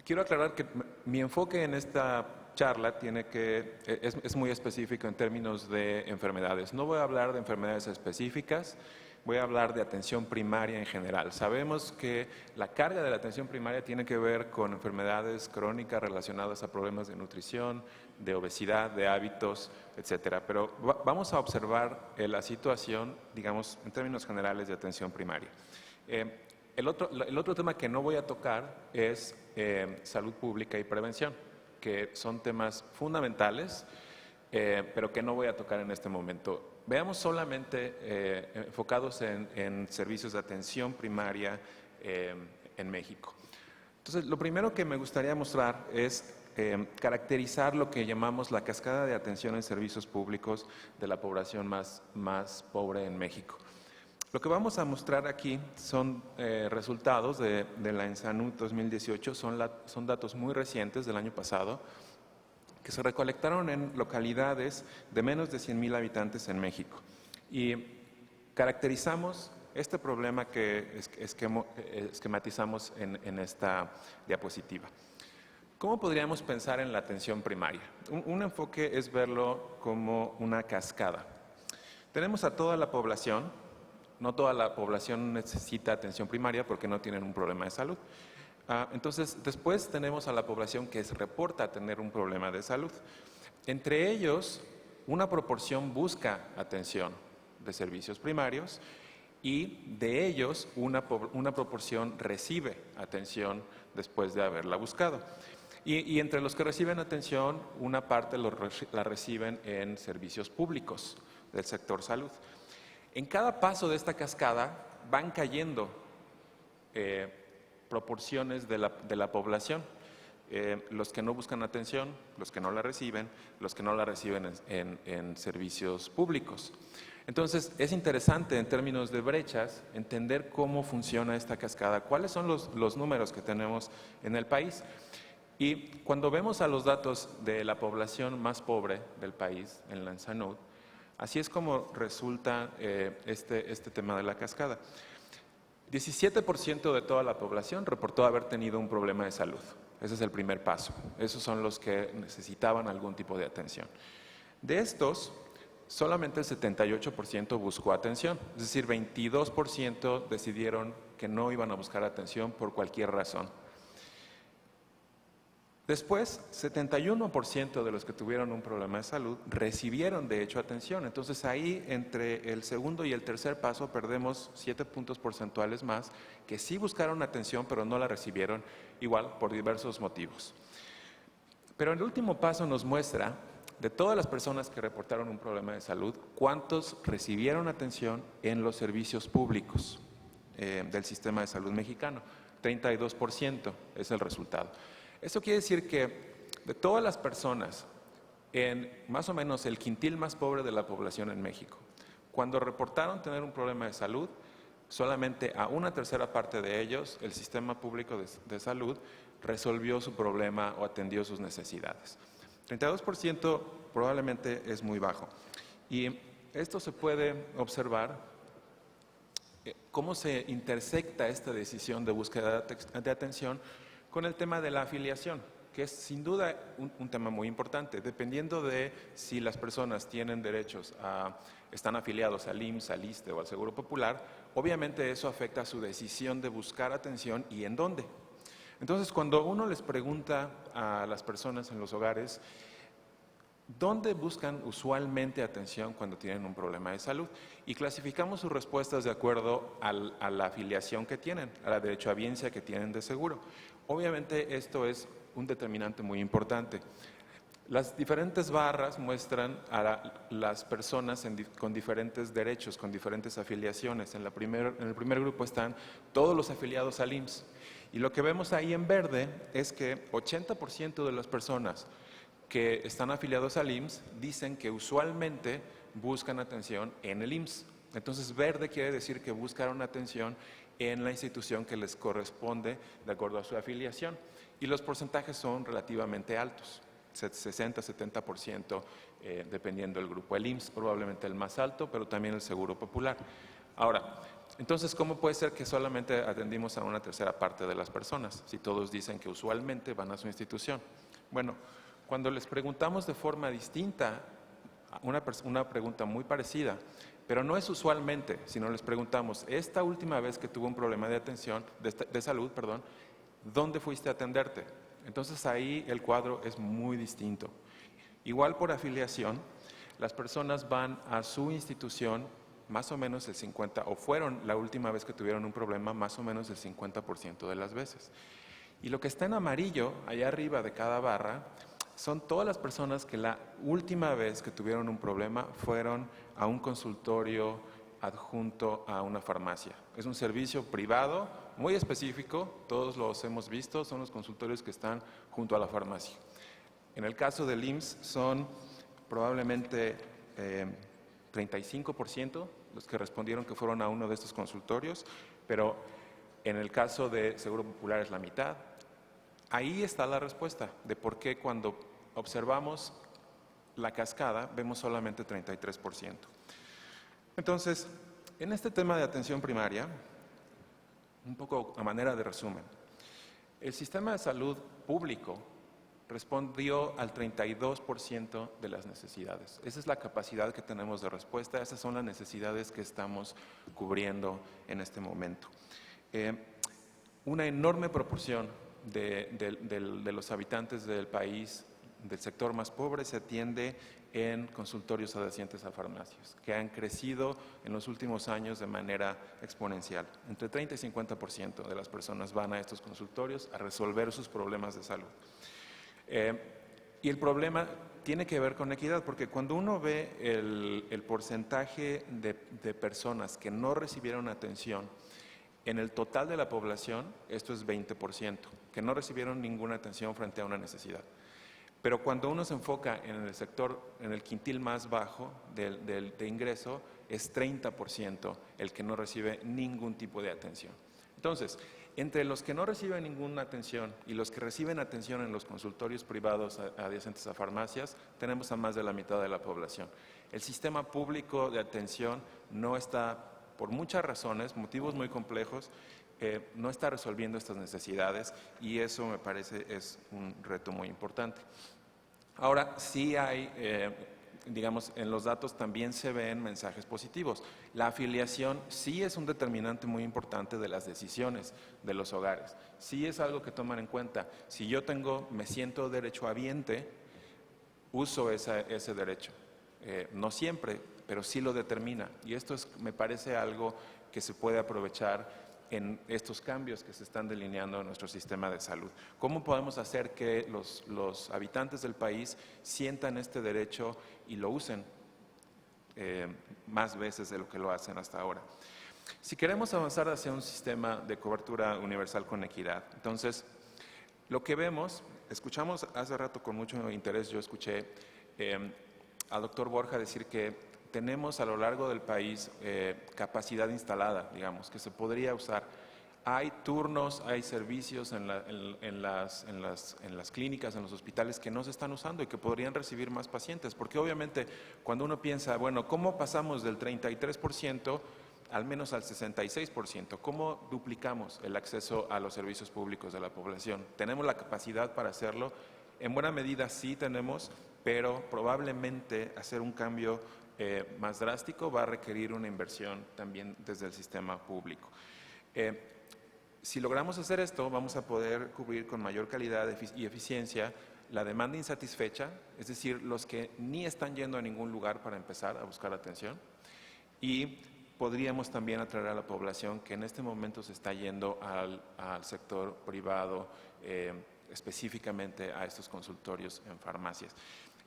quiero aclarar que mi enfoque en esta charla es muy específico en términos de enfermedades. No voy a hablar de enfermedades específicas, voy a hablar de atención primaria en general. Sabemos que la carga de la atención primaria tiene que ver con enfermedades crónicas relacionadas a problemas de nutrición, de obesidad, de hábitos, etcétera. Pero vamos a observar la situación, digamos, en términos generales de atención primaria. El otro tema que no voy a tocar es salud pública y prevención, que son temas fundamentales, pero que no voy a tocar en este momento. Veamos solamente enfocados en servicios de atención primaria en México. Entonces, lo primero que me gustaría mostrar es caracterizar lo que llamamos la cascada de atención en servicios públicos de la población más pobre en México. Lo que vamos a mostrar aquí son resultados de la ENSANUD 2018, son datos muy recientes del año pasado, que se recolectaron en localidades de menos de 100,000 habitantes en México. Y caracterizamos este problema que esquematizamos en esta diapositiva. ¿Cómo podríamos pensar en la atención primaria? Un enfoque es verlo como una cascada. Tenemos a toda la población. No toda la población necesita atención primaria porque no tienen un problema de salud. Entonces, después tenemos a la población que se reporta tener un problema de salud. Entre ellos, una proporción busca atención de servicios primarios y de ellos una proporción recibe atención después de haberla buscado. Y entre los que reciben atención, una parte la reciben en servicios públicos del sector salud. En cada paso de esta cascada van cayendo proporciones de la población, los que no buscan atención, los que no la reciben, los que no la reciben en servicios públicos. Entonces, es interesante en términos de brechas entender cómo funciona esta cascada, cuáles son los números que tenemos en el país. Y cuando vemos a los datos de la población más pobre del país, en la ENSANUD, así es como resulta este tema de la cascada. 17% de toda la población reportó haber tenido un problema de salud. Ese es el primer paso. Esos son los que necesitaban algún tipo de atención. De estos, solamente el 78% buscó atención. Es decir, 22% decidieron que no iban a buscar atención por cualquier razón. Después, 71% de los que tuvieron un problema de salud recibieron de hecho atención. Entonces ahí entre el segundo y el tercer paso perdemos 7 puntos porcentuales más que sí buscaron atención pero no la recibieron, igual por diversos motivos. Pero el último paso nos muestra de todas las personas que reportaron un problema de salud, ¿cuántos recibieron atención en los servicios públicos del sistema de salud mexicano? 32% es el resultado. Eso quiere decir que de todas las personas en más o menos el quintil más pobre de la población en México, cuando reportaron tener un problema de salud, solamente a una tercera parte de ellos el sistema público de salud resolvió su problema o atendió sus necesidades. 32% probablemente es muy bajo. Y esto se puede observar cómo se intersecta esta decisión de búsqueda de atención con el tema de la afiliación, que es sin duda un tema muy importante. Dependiendo de si las personas tienen derechos están afiliados al IMSS, al ISSSTE o al Seguro Popular, obviamente eso afecta a su decisión de buscar atención y en dónde. Entonces, cuando uno les pregunta a las personas en los hogares, ¿dónde buscan usualmente atención cuando tienen un problema de salud? Y clasificamos sus respuestas de acuerdo a la afiliación que tienen, a la derechohabiencia que tienen de seguro. Obviamente esto es un determinante muy importante. Las diferentes barras muestran a las personas con diferentes derechos, con diferentes afiliaciones. En el primer grupo están todos los afiliados al IMSS. Y lo que vemos ahí en verde es que 80% de las personas que están afiliados al IMSS dicen que usualmente buscan atención en el IMSS. Entonces, verde quiere decir que buscaron atención en la institución que les corresponde de acuerdo a su afiliación. Y los porcentajes son relativamente altos, 60-70%, dependiendo del grupo. El IMSS probablemente el más alto, pero también el Seguro Popular. Ahora, entonces, ¿cómo puede ser que solamente atendimos a una tercera parte de las personas, si todos dicen que usualmente van a su institución? Bueno, cuando les preguntamos de forma distinta, una pregunta muy parecida, pero no es usualmente, sino les preguntamos, esta última vez que tuvo un problema de atención, de salud, perdón, ¿dónde fuiste a atenderte? Entonces ahí el cuadro es muy distinto. Igual por afiliación, las personas van a su institución más o menos el 50%, o fueron la última vez que tuvieron un problema más o menos el 50% de las veces. Y lo que está en amarillo, allá arriba de cada barra, son todas las personas que la última vez que tuvieron un problema fueron a un consultorio adjunto a una farmacia. Es un servicio privado muy específico, todos los hemos visto, son los consultorios que están junto a la farmacia. En el caso del IMSS son probablemente 35% los que respondieron que fueron a uno de estos consultorios, pero en el caso de Seguro Popular es la mitad. Ahí está la respuesta de por qué cuando observamos la cascada vemos solamente 33%. Entonces, en este tema de atención primaria, un poco a manera de resumen, el sistema de salud público respondió al 32% de las necesidades. Esa es la capacidad que tenemos de respuesta, esas son las necesidades que estamos cubriendo en este momento. Una enorme proporción de los habitantes del país, del sector más pobre, se atiende en consultorios adyacentes a farmacias, que han crecido en los últimos años de manera exponencial. Entre 30 y 50% de las personas van a estos consultorios a resolver sus problemas de salud. Y el problema tiene que ver con equidad, porque cuando uno ve el porcentaje de personas que no recibieron atención en el total de la población, esto es 20%, que no recibieron ninguna atención frente a una necesidad. Pero cuando uno se enfoca en el sector, en el quintil más bajo de ingreso, es 30% el que no recibe ningún tipo de atención. Entonces, entre los que no reciben ninguna atención y los que reciben atención en los consultorios privados adyacentes a farmacias, tenemos a más de la mitad de la población. El sistema público de atención no está, por muchas razones, motivos muy complejos, no está resolviendo estas necesidades y eso me parece es un reto muy importante. Ahora, sí hay, digamos, en los datos también se ven mensajes positivos. La afiliación sí es un determinante muy importante de las decisiones de los hogares. Sí es algo que tomar en cuenta. Si yo me siento derechohabiente, uso ese derecho. No siempre, pero sí lo determina. Y esto me parece algo que se puede aprovechar en estos cambios que se están delineando en nuestro sistema de salud. ¿Cómo podemos hacer que los habitantes del país sientan este derecho y lo usen más veces de lo que lo hacen hasta ahora? Si queremos avanzar hacia un sistema de cobertura universal con equidad, entonces lo que vemos, escuchamos hace rato con mucho interés, yo escuché al doctor Borja decir que tenemos a lo largo del país capacidad instalada, digamos, que se podría usar. Hay turnos, hay servicios en las clínicas, en los hospitales que no se están usando y que podrían recibir más pacientes, porque obviamente cuando uno piensa, bueno, ¿cómo pasamos del 33% al menos al 66%? ¿Cómo duplicamos el acceso a los servicios públicos de la población? ¿Tenemos la capacidad para hacerlo? En buena medida sí tenemos, pero probablemente hacer un cambio más drástico va a requerir una inversión también desde el sistema público. Si logramos hacer esto, vamos a poder cubrir con mayor calidad y eficiencia la demanda insatisfecha, es decir, los que ni están yendo a ningún lugar para empezar a buscar atención, y podríamos también atraer a la población que en este momento se está yendo al sector privado, específicamente a estos consultorios en farmacias.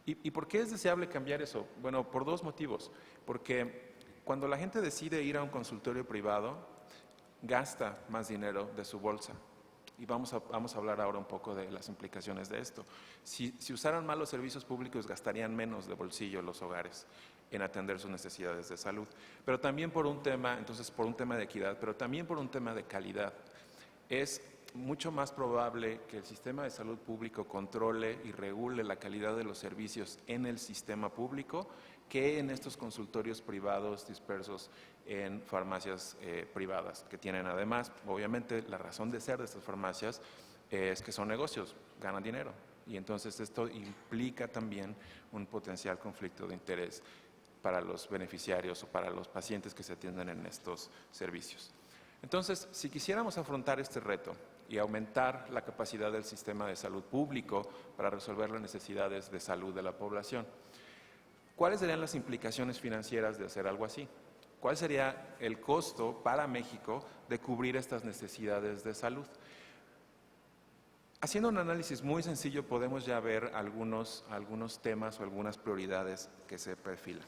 ¿Y por qué es deseable cambiar eso? Bueno, por dos motivos. Porque cuando la gente decide ir a un consultorio privado, gasta más dinero de su bolsa. Y vamos a hablar ahora un poco de las implicaciones de esto. Si usaran mal los servicios públicos, gastarían menos de bolsillo los hogares en atender sus necesidades de salud. Pero también por un tema, entonces por un tema de equidad, pero también por un tema de calidad. Es mucho más probable que el sistema de salud público controle y regule la calidad de los servicios en el sistema público que en estos consultorios privados dispersos en farmacias privadas, que tienen además, obviamente, la razón de ser de estas farmacias es que son negocios, ganan dinero. Y entonces esto implica también un potencial conflicto de interés para los beneficiarios o para los pacientes que se atienden en estos servicios. Entonces, si quisiéramos afrontar este reto y aumentar la capacidad del sistema de salud público para resolver las necesidades de salud de la población, ¿cuáles serían las implicaciones financieras de hacer algo así? ¿Cuál sería el costo para México de cubrir estas necesidades de salud? Haciendo un análisis muy sencillo podemos ya ver algunos temas o algunas prioridades que se perfilan.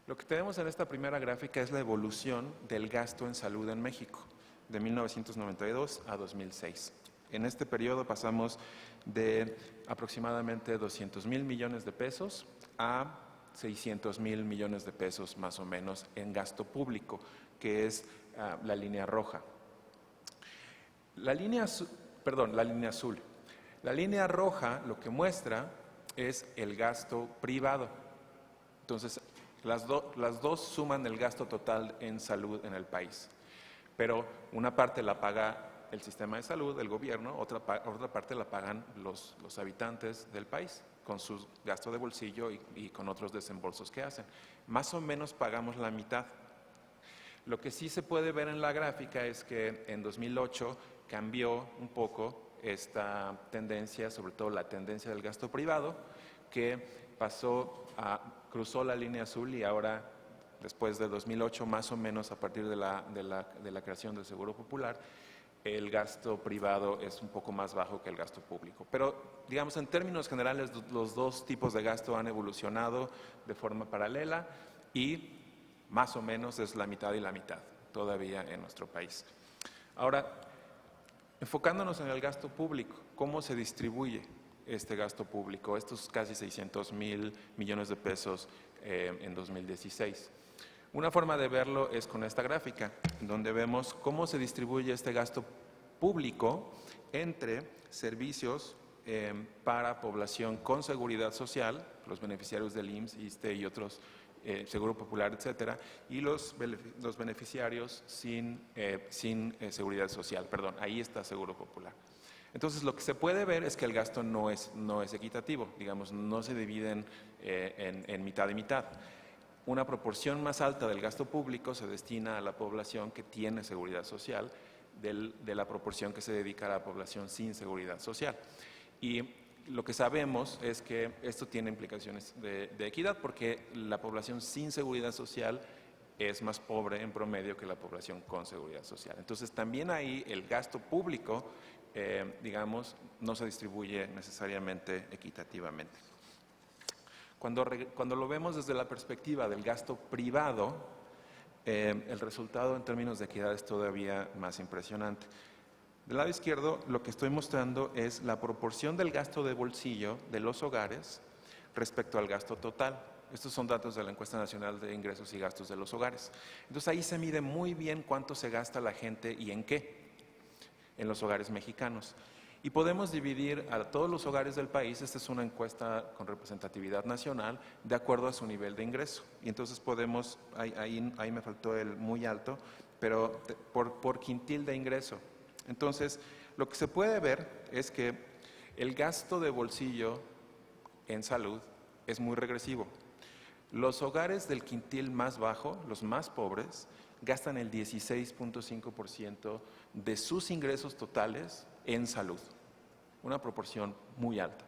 Lo que tenemos en esta primera gráfica es la evolución del gasto en salud en México, de 1992 a 2006. En este periodo pasamos de aproximadamente 200,000 millones de pesos a 600,000 millones de pesos más o menos en gasto público, que es la línea roja. La línea azul. La línea roja lo que muestra es el gasto privado. Entonces, las dos suman el gasto total en salud en el país, pero una parte la paga el sistema de salud, el gobierno, otra parte la pagan los habitantes del país con su gasto de bolsillo y con otros desembolsos que hacen. Más o menos pagamos la mitad. Lo que sí se puede ver en la gráfica es que en 2008 cambió un poco esta tendencia, sobre todo la tendencia del gasto privado, que cruzó la línea azul y ahora, después de 2008, más o menos a partir de la creación del Seguro Popular, el gasto privado es un poco más bajo que el gasto público. Pero, digamos, en términos generales, los dos tipos de gasto han evolucionado de forma paralela y más o menos es la mitad y la mitad todavía en nuestro país. Ahora, enfocándonos en el gasto público, ¿cómo se distribuye este gasto público? Estos casi 600,000 millones de pesos en 2016. Una forma de verlo es con esta gráfica, donde vemos cómo se distribuye este gasto público entre servicios para población con seguridad social, los beneficiarios del IMSS, ISSSTE y otros, Seguro Popular, etcétera, y los beneficiarios sin seguridad social. Perdón, ahí está Seguro Popular. Entonces, lo que se puede ver es que el gasto no es equitativo, digamos, no se dividen en mitad y mitad. Una proporción más alta del gasto público se destina a la población que tiene seguridad social de la proporción que se dedica a la población sin seguridad social. Y lo que sabemos es que esto tiene implicaciones de equidad porque la población sin seguridad social es más pobre en promedio que la población con seguridad social. Entonces, también ahí el gasto público, digamos, no se distribuye necesariamente equitativamente. Cuando lo vemos desde la perspectiva del gasto privado, el resultado en términos de equidad es todavía más impresionante. Del lado izquierdo, lo que estoy mostrando es la proporción del gasto de bolsillo de los hogares respecto al gasto total. Estos son datos de la Encuesta Nacional de Ingresos y Gastos de los Hogares. Entonces ahí se mide muy bien cuánto se gasta la gente y en qué en los hogares mexicanos. Y podemos dividir a todos los hogares del país, esta es una encuesta con representatividad nacional, de acuerdo a su nivel de ingreso. Y entonces podemos, ahí me faltó el muy alto, pero por quintil de ingreso. Entonces, lo que se puede ver es que el gasto de bolsillo en salud es muy regresivo. Los hogares del quintil más bajo, los más pobres, gastan el 16.5% de sus ingresos totales en salud, una proporción muy alta.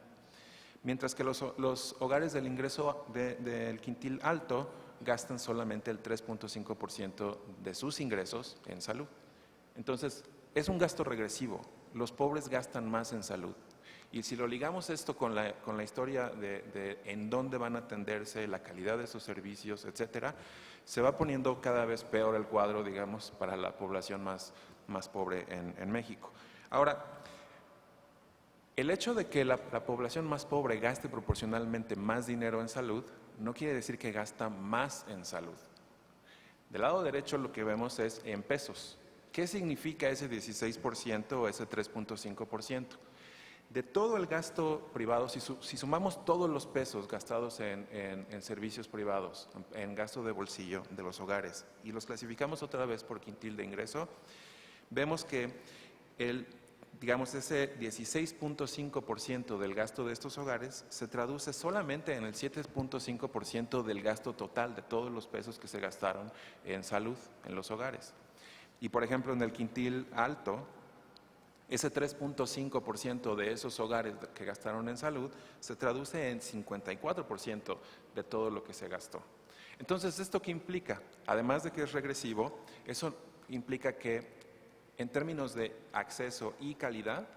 Mientras que los hogares del ingreso del quintil alto gastan solamente el 3.5% de sus ingresos en salud. Entonces, es un gasto regresivo. Los pobres gastan más en salud. Y si lo ligamos esto con la historia de en dónde van a atenderse, la calidad de sus servicios, etcétera, se va poniendo cada vez peor el cuadro, digamos, para la población más pobre en México. Ahora, el hecho de que la población más pobre gaste proporcionalmente más dinero en salud, no quiere decir que gasta más en salud. Del lado derecho lo que vemos es en pesos. ¿Qué significa ese 16% o ese 3.5%? De todo el gasto privado, si sumamos todos los pesos gastados en servicios privados, en gasto de bolsillo de los hogares, y los clasificamos otra vez por quintil de ingreso, vemos que ese 16.5% del gasto de estos hogares se traduce solamente en el 7.5% del gasto total de todos los pesos que se gastaron en salud en los hogares. Y por ejemplo, en el quintil alto, ese 3.5% de esos hogares que gastaron en salud se traduce en 54% de todo lo que se gastó. Entonces, ¿esto qué implica? Además de que es regresivo, eso implica que en términos de acceso y calidad,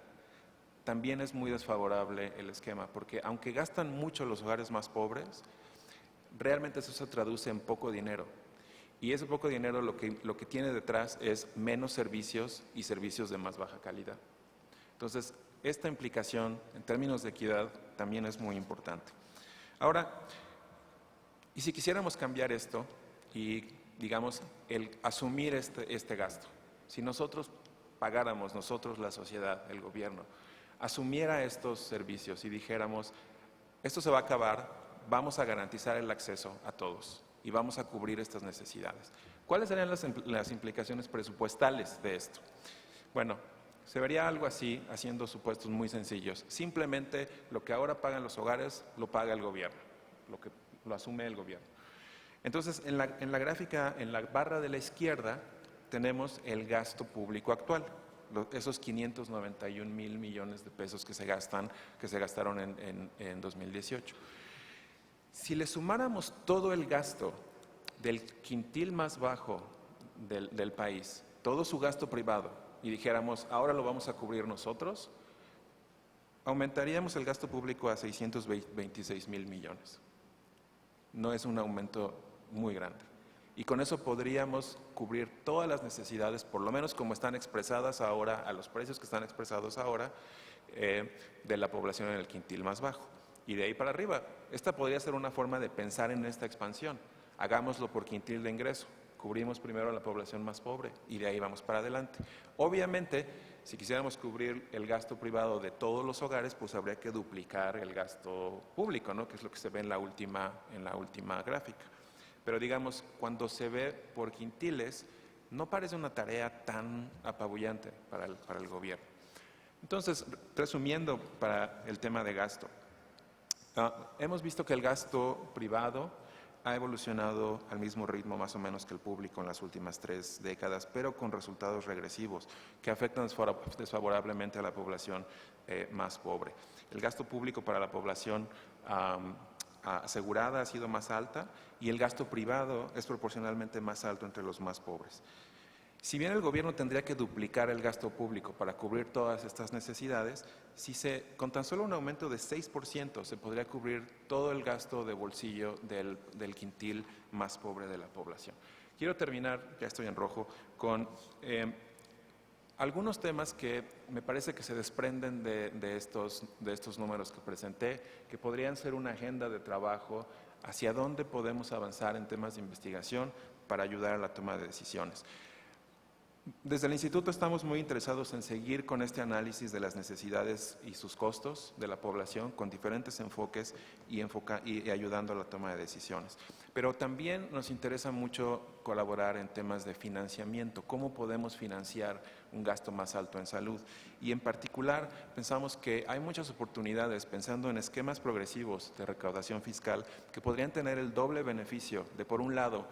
también es muy desfavorable el esquema, porque aunque gastan mucho los hogares más pobres, realmente eso se traduce en poco dinero. Y ese poco dinero lo que tiene detrás es menos servicios y servicios de más baja calidad. Entonces, esta implicación en términos de equidad también es muy importante. Ahora, y si quisiéramos cambiar esto y, digamos, el asumir este gasto, si nosotros pagáramos, nosotros la sociedad, el gobierno, asumiera estos servicios y dijéramos, esto se va a acabar, vamos a garantizar el acceso a todos y vamos a cubrir estas necesidades. ¿Cuáles serían las implicaciones presupuestales de esto? Bueno, se vería algo así, haciendo supuestos muy sencillos. Simplemente lo que ahora pagan los hogares, lo paga el gobierno, lo asume el gobierno. Entonces, en la gráfica, en la barra de la izquierda, tenemos el gasto público actual, esos 591,000 millones de pesos que se gastaron en 2018. Si le sumáramos todo el gasto del quintil más bajo del país, todo su gasto privado, y dijéramos, ahora lo vamos a cubrir nosotros, aumentaríamos el gasto público a 626,000 millones. No es un aumento muy grande. Y con eso podríamos cubrir todas las necesidades, por lo menos como están expresadas ahora, a los precios que están expresados ahora, de la población en el quintil más bajo. Y de ahí para arriba, esta podría ser una forma de pensar en esta expansión. Hagámoslo por quintil de ingreso. Cubrimos primero a la población más pobre y de ahí vamos para adelante. Obviamente, si quisiéramos cubrir el gasto privado de todos los hogares, pues habría que duplicar el gasto público, ¿no? Que es lo que se ve en la última gráfica. Pero digamos, cuando se ve por quintiles, no parece una tarea tan apabullante para el gobierno. Entonces, resumiendo para el tema de gasto, hemos visto que el gasto privado ha evolucionado al mismo ritmo más o menos que el público en las últimas 3 décadas, pero con resultados regresivos que afectan desfavorablemente a la población más pobre. El gasto público para la población asegurada ha sido más alta y el gasto privado es proporcionalmente más alto entre los más pobres. Si bien el gobierno tendría que duplicar el gasto público para cubrir todas estas necesidades, con tan solo un aumento de 6% se podría cubrir todo el gasto de bolsillo del quintil más pobre de la población. Quiero terminar, ya estoy en rojo, con algunos temas que me parece que se desprenden de estos números que presenté, que podrían ser una agenda de trabajo hacia dónde podemos avanzar en temas de investigación para ayudar a la toma de decisiones. Desde el Instituto estamos muy interesados en seguir con este análisis de las necesidades y sus costos de la población con diferentes enfoques y ayudando a la toma de decisiones. Pero también nos interesa mucho colaborar en temas de financiamiento, cómo podemos financiar un gasto más alto en salud. Y en particular pensamos que hay muchas oportunidades pensando en esquemas progresivos de recaudación fiscal que podrían tener el doble beneficio de, por un lado,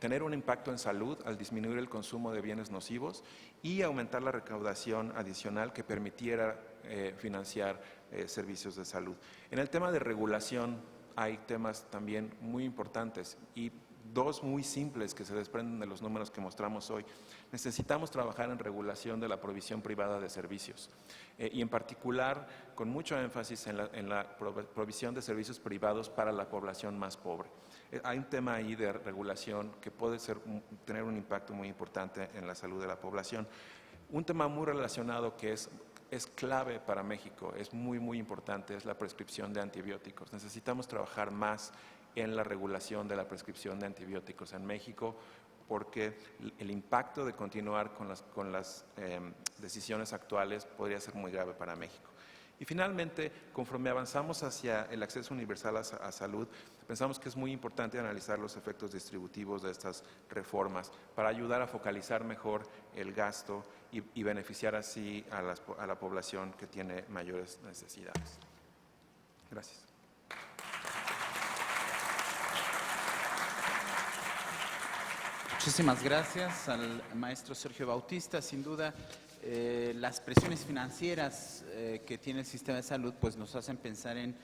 tener un impacto en salud al disminuir el consumo de bienes nocivos y aumentar la recaudación adicional que permitiera financiar servicios de salud. En el tema de regulación hay temas también muy importantes y dos muy simples que se desprenden de los números que mostramos hoy. Necesitamos trabajar en regulación de la provisión privada de servicios y en particular con mucho énfasis en la provisión de servicios privados para la población más pobre. Hay un tema ahí de regulación que puede tener un impacto muy importante en la salud de la población. Un tema muy relacionado que es clave para México, es muy importante, es la prescripción de antibióticos. Necesitamos trabajar más en la regulación de la prescripción de antibióticos en México porque el impacto de continuar con las decisiones actuales podría ser muy grave para México. Y finalmente, conforme avanzamos hacia el acceso universal a salud, pensamos que es muy importante analizar los efectos distributivos de estas reformas para ayudar a focalizar mejor el gasto y beneficiar así a la población que tiene mayores necesidades. Gracias. Muchísimas gracias al maestro Sergio Bautista. Sin duda, las presiones financieras que tiene el sistema de salud pues nos hacen pensar en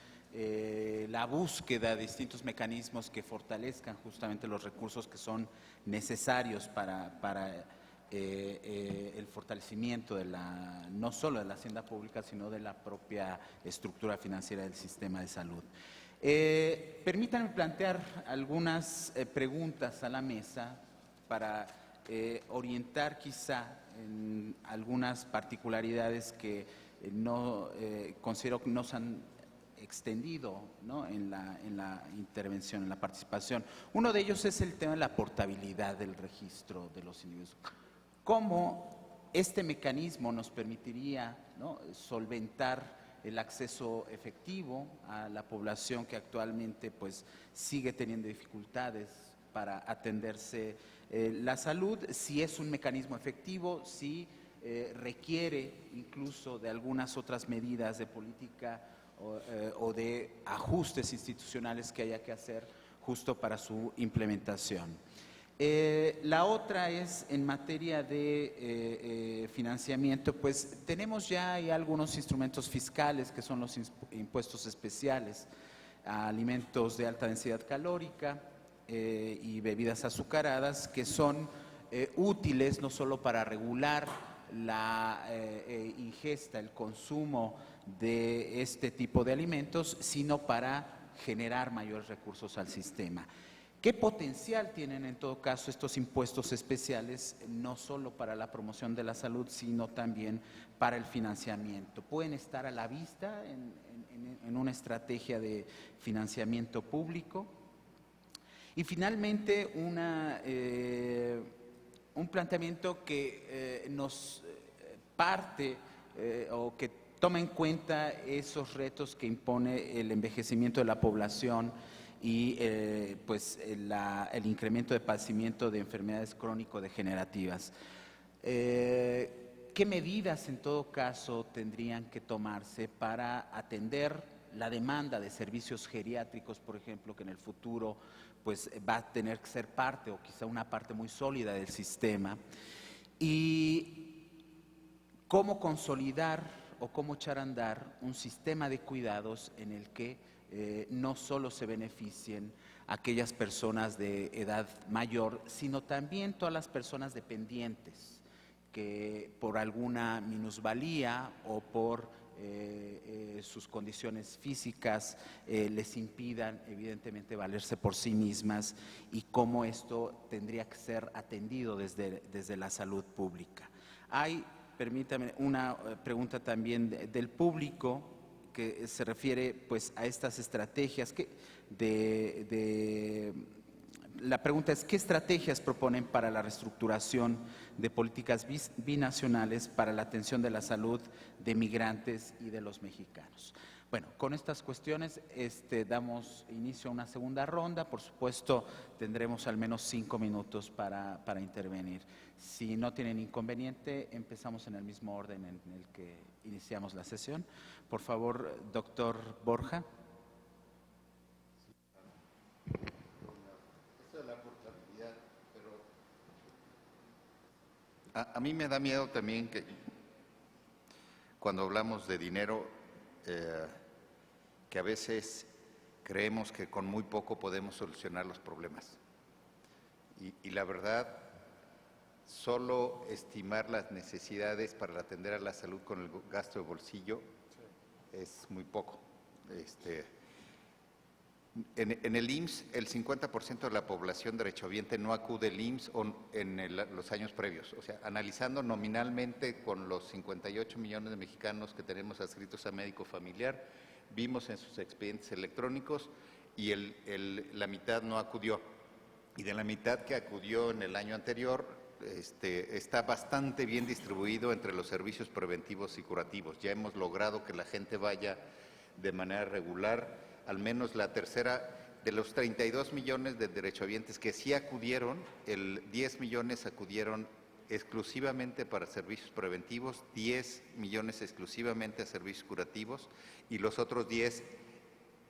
la búsqueda de distintos mecanismos que fortalezcan justamente los recursos que son necesarios para el fortalecimiento no solo de la hacienda pública, sino de la propia estructura financiera del sistema de salud. Permítanme plantear algunas preguntas a la mesa para orientar quizá en algunas particularidades que considero que no se han extendido, ¿no?, en la intervención, en la participación. Uno de ellos es el tema de la portabilidad del registro de los individuos. ¿Cómo este mecanismo nos permitiría, ¿no?, solventar el acceso efectivo a la población que actualmente pues sigue teniendo dificultades para atenderse la salud, si es un mecanismo efectivo, si requiere incluso de algunas otras medidas de política o de ajustes institucionales que haya que hacer justo para su implementación. La otra es en materia de financiamiento, pues tenemos ya hay algunos instrumentos fiscales que son los impuestos especiales a alimentos de alta densidad calórica y bebidas azucaradas que son útiles no solo para regular la ingesta, el consumo de este tipo de alimentos, sino para generar mayores recursos al sistema. ¿Qué potencial tienen en todo caso estos impuestos especiales, no solo para la promoción de la salud, sino también para el financiamiento? ¿Pueden estar a la vista en una estrategia de financiamiento público? Y finalmente, un planteamiento que nos parte o que toma en cuenta esos retos que impone el envejecimiento de la población y pues el incremento de padecimiento de enfermedades crónico-degenerativas. ¿Qué medidas en todo caso tendrían que tomarse para atender la demanda de servicios geriátricos, por ejemplo, que en el futuro pues va a tener que ser parte o quizá una parte muy sólida del sistema? Y cómo consolidar o cómo echar a andar un sistema de cuidados en el que no solo se beneficien aquellas personas de edad mayor, sino también todas las personas dependientes que por alguna minusvalía o por sus condiciones físicas les impidan evidentemente valerse por sí mismas, y cómo esto tendría que ser atendido desde la salud pública. Hay, permítame, una pregunta también del público que se refiere pues a estas estrategias la pregunta es: ¿qué estrategias proponen para la reestructuración de políticas binacionales para la atención de la salud de migrantes y de los mexicanos? Bueno, con estas cuestiones damos inicio a una segunda ronda. Por supuesto, tendremos al menos 5 minutos para intervenir. Si no tienen inconveniente, empezamos en el mismo orden en el que iniciamos la sesión. Por favor, doctor Borja. A mí me da miedo también que cuando hablamos de dinero, que a veces creemos que con muy poco podemos solucionar los problemas. Y la verdad, solo estimar las necesidades para atender a la salud con el gasto de bolsillo es muy poco. En el IMSS, el 50% de la población derechohabiente no acude al IMSS los años previos. O sea, analizando nominalmente con los 58 millones de mexicanos que tenemos adscritos a médico familiar, vimos en sus expedientes electrónicos y la mitad no acudió. Y de la mitad que acudió en el año anterior, está bastante bien distribuido entre los servicios preventivos y curativos. Ya hemos logrado que la gente vaya de manera regular. Al menos la tercera de los 32 millones de derechohabientes que sí acudieron, 10 millones acudieron exclusivamente para servicios preventivos, 10 millones exclusivamente a servicios curativos, y los otros 10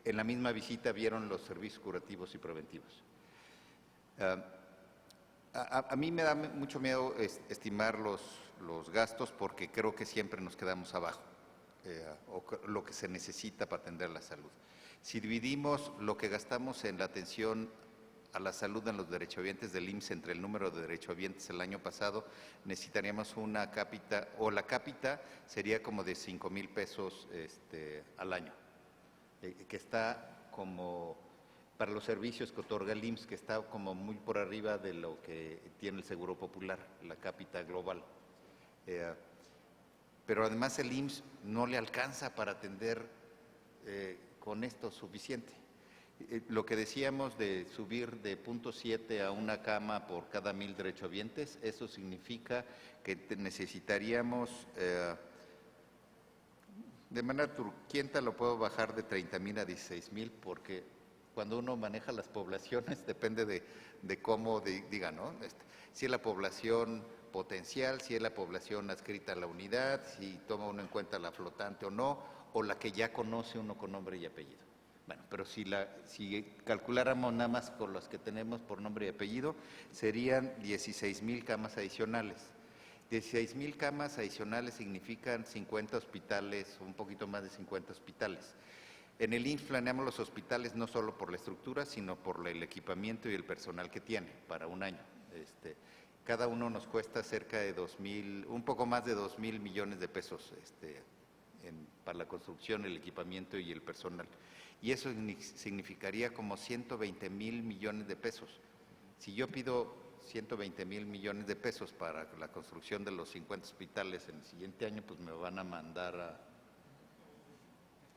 en la misma visita vieron los servicios curativos y preventivos. A mí me da mucho miedo estimar los gastos, porque creo que siempre nos quedamos abajo, o lo que se necesita para atender la salud. Si dividimos lo que gastamos en la atención a la salud en los derechohabientes del IMSS entre el número de derechohabientes el año pasado, necesitaríamos una cápita, o la cápita sería como de 5,000 pesos al año, que está como, para los servicios que otorga el IMSS, que está como muy por arriba de lo que tiene el Seguro Popular, la cápita global. Pero además el IMSS no le alcanza para atender con esto suficiente. Lo que decíamos de subir de 0.7 a una cama por cada 1,000 derechohabientes, eso significa que necesitaríamos, de manera truculenta lo puedo bajar de 30,000 a 16,000, porque cuando uno maneja las poblaciones depende de cómo diga, ¿no? Si es la población potencial, si es la población adscrita a la unidad, si toma uno en cuenta la flotante o no, o la que ya conoce uno con nombre y apellido. Bueno, pero si calculáramos nada más con los que tenemos por nombre y apellido, serían 16,000 camas adicionales. 16,000 camas adicionales significan 50 hospitales, un poquito más de 50 hospitales. En el IMSS planeamos los hospitales no solo por la estructura, sino por el equipamiento y el personal que tiene para un año. Cada uno nos cuesta cerca de 2,000, un poco más de 2,000 millones de pesos para la construcción, el equipamiento y el personal. Y eso significaría como 120,000 millones de pesos. Si yo pido 120,000 millones de pesos para la construcción de los 50 hospitales en el siguiente año, pues me van a mandar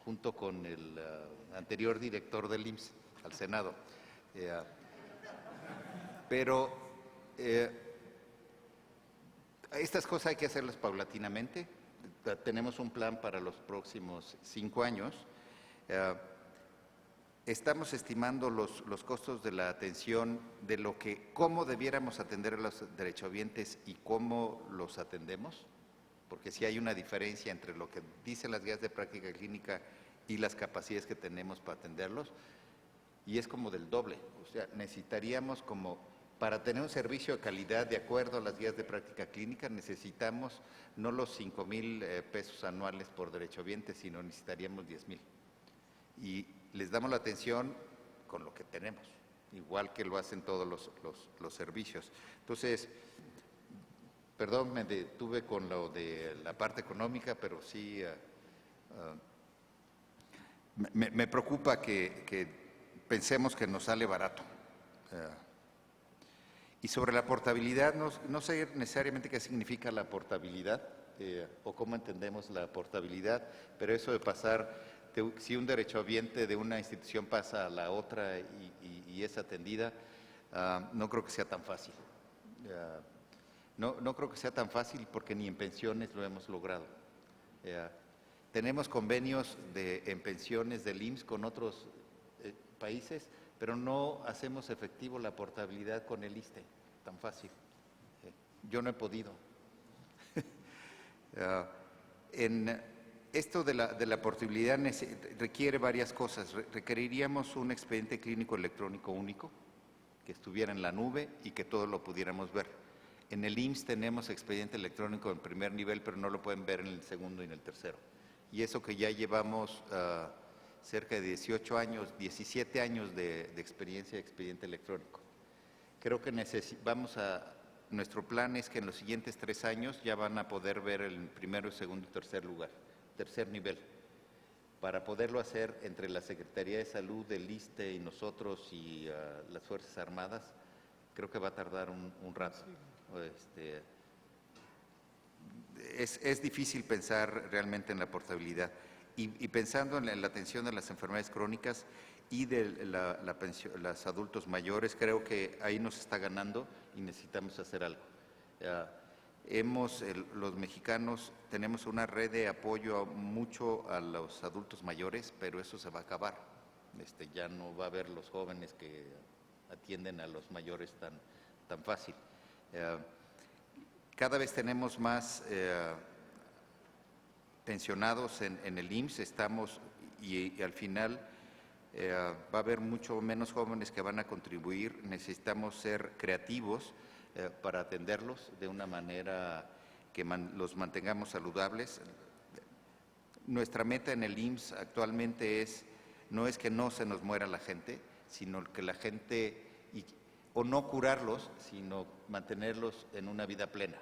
junto con el anterior director del IMSS al Senado. Pero estas cosas hay que hacerlas paulatinamente. Tenemos un plan para los próximos 5 años. Estamos estimando los costos de la atención, cómo debiéramos atender a los derechohabientes y cómo los atendemos, porque sí hay una diferencia entre lo que dicen las guías de práctica clínica y las capacidades que tenemos para atenderlos, y es como del doble. O sea, necesitaríamos para tener un servicio de calidad de acuerdo a las guías de práctica clínica, necesitamos no los 5,000 pesos anuales por derechohabiente, sino necesitaríamos 10,000. Y les damos la atención con lo que tenemos, igual que lo hacen todos los servicios. Entonces, perdón, me detuve con lo de la parte económica, pero sí me preocupa que pensemos que nos sale barato. Y sobre la portabilidad, no sé necesariamente qué significa la portabilidad o cómo entendemos la portabilidad, pero eso de pasar, si un derechohabiente de una institución pasa a la otra y es atendida, no creo que sea tan fácil. No creo que sea tan fácil porque ni en pensiones lo hemos logrado. Tenemos convenios en pensiones del IMSS con otros países, pero no hacemos efectivo la portabilidad con el ISSSTE, tan fácil. Yo no he podido. En esto de la portabilidad requiere varias cosas. Requeriríamos un expediente clínico electrónico único, que estuviera en la nube y que todos lo pudiéramos ver. En el IMSS tenemos expediente electrónico en primer nivel, pero no lo pueden ver en el segundo y en el tercero. Y eso que ya llevamos cerca de 18 años, 17 años de experiencia de expediente electrónico. Creo que nuestro plan es que en los siguientes 3 años ya van a poder ver el primero, segundo y tercer nivel. Para poderlo hacer entre la Secretaría de Salud, el ISSSTE y nosotros y las Fuerzas Armadas, creo que va a tardar un rato. Es difícil pensar realmente en la portabilidad. Y pensando en la atención de las enfermedades crónicas y de los adultos mayores, creo que ahí nos está ganando y necesitamos hacer algo. Los mexicanos tenemos una red de apoyo mucho a los adultos mayores, pero eso se va a acabar. Ya no va a haber los jóvenes que atienden a los mayores tan fácil. Cada vez tenemos más pensionados en el IMSS, y al final va a haber mucho menos jóvenes que van a contribuir. Necesitamos ser creativos para atenderlos de una manera que los mantengamos saludables. Nuestra meta en el IMSS actualmente no es que no se nos muera la gente, sino que la gente, o no curarlos, sino mantenerlos en una vida plena.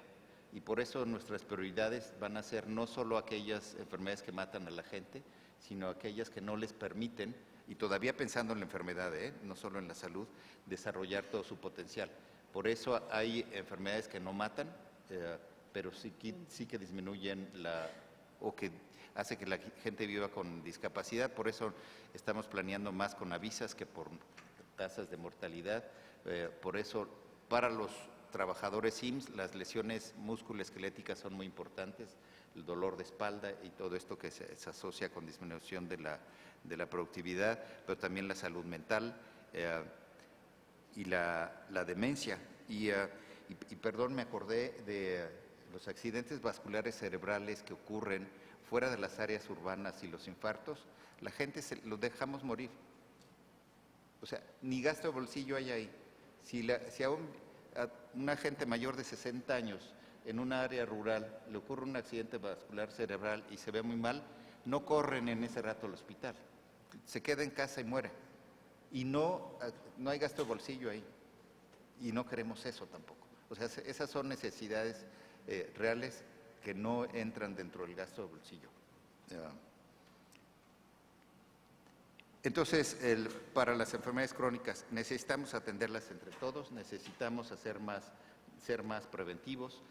Y por eso nuestras prioridades van a ser no solo aquellas enfermedades que matan a la gente, sino aquellas que no les permiten, y todavía pensando en la enfermedad, no solo en la salud, desarrollar todo su potencial. Por eso hay enfermedades que no matan, pero sí que disminuyen o que hace que la gente viva con discapacidad. Por eso estamos planeando más con avisas que por tasas de mortalidad. Por eso, para los trabajadores IMSS, las lesiones musculoesqueléticas son muy importantes, el dolor de espalda y todo esto que se asocia con disminución de la productividad, pero también la salud mental y la demencia. Y perdón, me acordé de los accidentes vasculares cerebrales que ocurren fuera de las áreas urbanas y los infartos. La gente los dejamos morir. O sea, ni gasto de bolsillo hay ahí. Si a una gente mayor de 60 años en una área rural le ocurre un accidente vascular cerebral y se ve muy mal, no corren en ese rato al hospital. Se queda en casa y muere. Y no hay gasto de bolsillo ahí. Y no queremos eso tampoco. O sea, esas son necesidades reales que no entran dentro del gasto de bolsillo. Entonces, para las enfermedades crónicas necesitamos atenderlas entre todos, necesitamos ser más preventivos.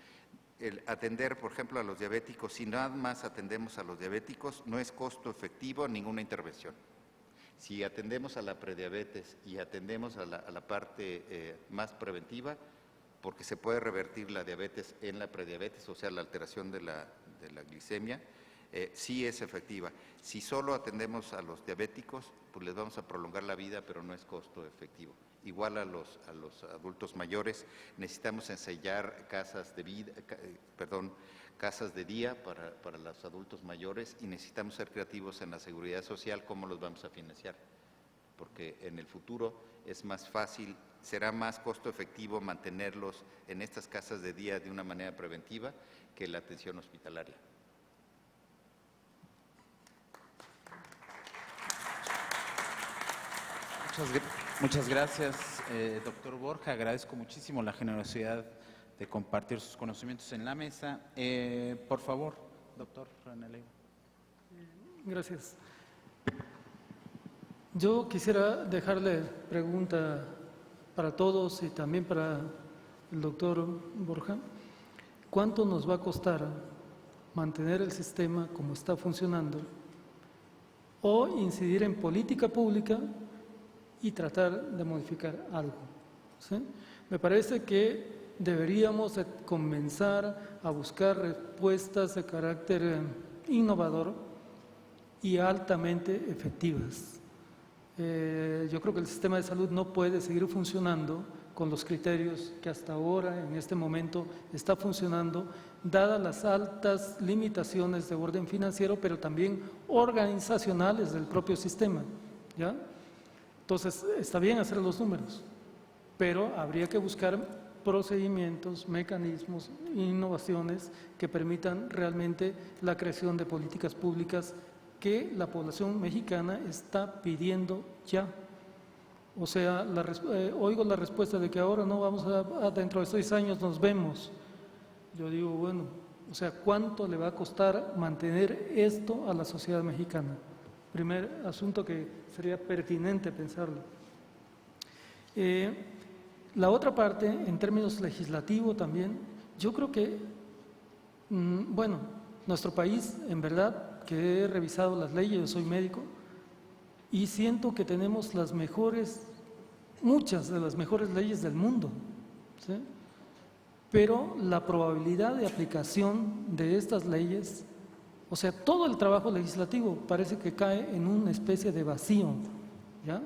Atender, por ejemplo, a los diabéticos, si nada más atendemos a los diabéticos, no es costo efectivo ninguna intervención. Si atendemos a la prediabetes y atendemos a la parte más preventiva, porque se puede revertir la diabetes en la prediabetes, o sea, la alteración de la glicemia, sí es efectiva. Si solo atendemos a los diabéticos, pues les vamos a prolongar la vida, pero no es costo efectivo. Igual a los adultos mayores, necesitamos ensayar casas de día para los adultos mayores, y necesitamos ser creativos en la seguridad social, cómo los vamos a financiar, porque en el futuro es más fácil, será más costo efectivo mantenerlos en estas casas de día de una manera preventiva que la atención hospitalaria. Muchas gracias, doctor Borja. Agradezco muchísimo la generosidad de compartir sus conocimientos en la mesa. Por favor, doctor René Leiva. Gracias. Yo quisiera dejarle pregunta para todos y también para el doctor Borja. ¿Cuánto nos va a costar mantener el sistema como está funcionando o incidir en política pública y tratar de modificar algo? ¿Sí? Me parece que deberíamos de comenzar a buscar respuestas de carácter innovador y altamente efectivas. Yo creo que el sistema de salud no puede seguir funcionando con los criterios que hasta ahora, en este momento, está funcionando, dadas las altas limitaciones de orden financiero, pero también organizacionales del propio sistema, ¿ya? Entonces, está bien hacer los números, pero habría que buscar procedimientos, mecanismos, innovaciones que permitan realmente la creación de políticas públicas que la población mexicana está pidiendo ya. O sea, oigo la respuesta de que ahora no vamos dentro de 6 años nos vemos. Yo digo, bueno, o sea, ¿cuánto le va a costar mantener esto a la sociedad mexicana? Primer asunto que sería pertinente pensarlo. La otra parte, en términos legislativos también, yo creo que, bueno, nuestro país, en verdad, que he revisado las leyes, yo soy médico, y siento que tenemos las mejores, muchas de las mejores leyes del mundo, ¿sí? Pero la probabilidad de aplicación de estas leyes, o sea, todo el trabajo legislativo parece que cae en una especie de vacío, ¿ya?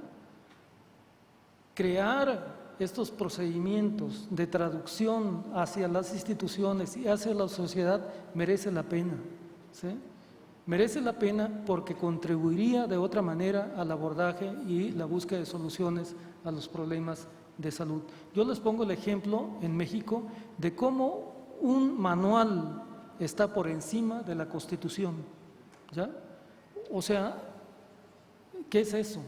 Crear estos procedimientos de traducción hacia las instituciones y hacia la sociedad merece la pena, ¿sí? Merece la pena porque contribuiría de otra manera al abordaje y la búsqueda de soluciones a los problemas de salud. Yo les pongo el ejemplo en México de cómo un manual está por encima de la Constitución, ¿ya? O sea, ¿qué es eso?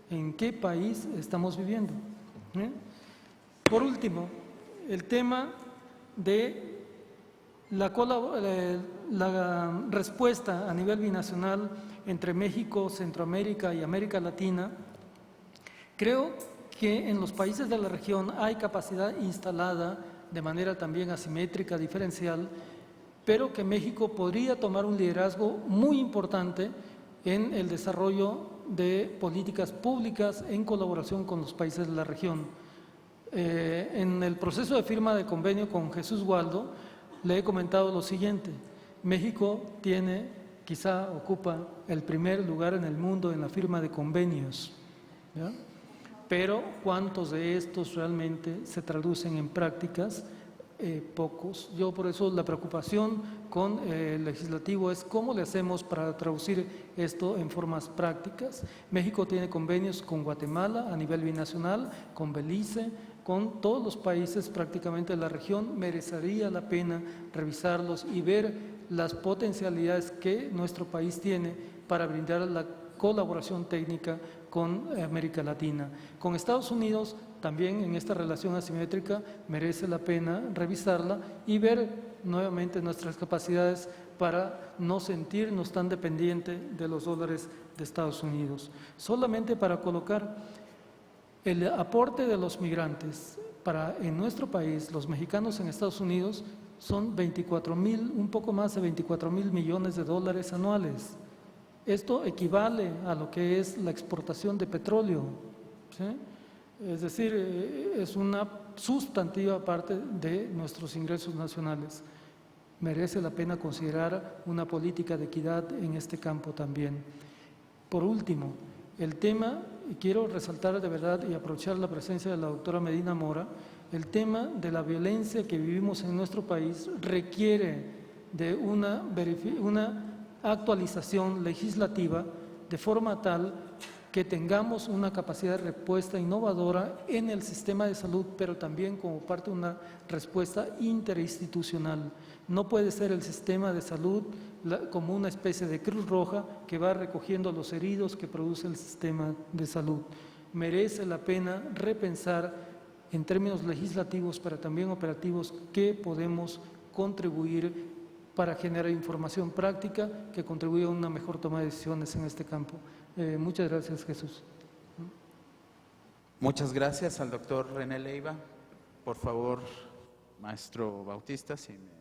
¿En qué país estamos viviendo? Por último, el tema de la respuesta a nivel binacional entre México, Centroamérica y América Latina. Creo que en los países de la región hay capacidad instalada de manera también asimétrica, diferencial, pero que México podría tomar un liderazgo muy importante en el desarrollo de políticas públicas en colaboración con los países de la región. En el proceso de firma de convenio con Jesús Waldo, le he comentado lo siguiente: México quizá ocupa el primer lugar en el mundo en la firma de convenios, ¿ya? Pero ¿cuántos de estos realmente se traducen en prácticas? Pocos. Yo por eso la preocupación con el legislativo es cómo le hacemos para traducir esto en formas prácticas. México tiene convenios con Guatemala a nivel binacional, con Belice, con todos los países prácticamente de la región. Merecería la pena revisarlos y ver las potencialidades que nuestro país tiene para brindar la colaboración técnica con América Latina. Con Estados Unidos también en esta relación asimétrica merece la pena revisarla y ver nuevamente nuestras capacidades para no sentirnos tan dependientes de los dólares de Estados Unidos. Solamente para colocar el aporte de los migrantes en nuestro país, los mexicanos en Estados Unidos, son un poco más de 24,000 millones de dólares anuales. Esto equivale a lo que es la exportación de petróleo, ¿sí? Es decir, es una sustantiva parte de nuestros ingresos nacionales. Merece la pena considerar una política de equidad en este campo también. Por último, el tema, y quiero resaltar de verdad y aprovechar la presencia de la doctora Medina Mora, el tema de la violencia que vivimos en nuestro país requiere de una actualización legislativa de forma tal que tengamos una capacidad de respuesta innovadora en el sistema de salud, pero también como parte de una respuesta interinstitucional. No puede ser el sistema de salud como una especie de Cruz Roja que va recogiendo a los heridos que produce el sistema de salud. merece la pena repensar en términos legislativos, pero también operativos, qué podemos contribuir para generar información práctica que contribuya a una mejor toma de decisiones en este campo. Muchas gracias, Jesús. Muchas gracias al doctor René Leiva. Por favor, maestro Bautista, si me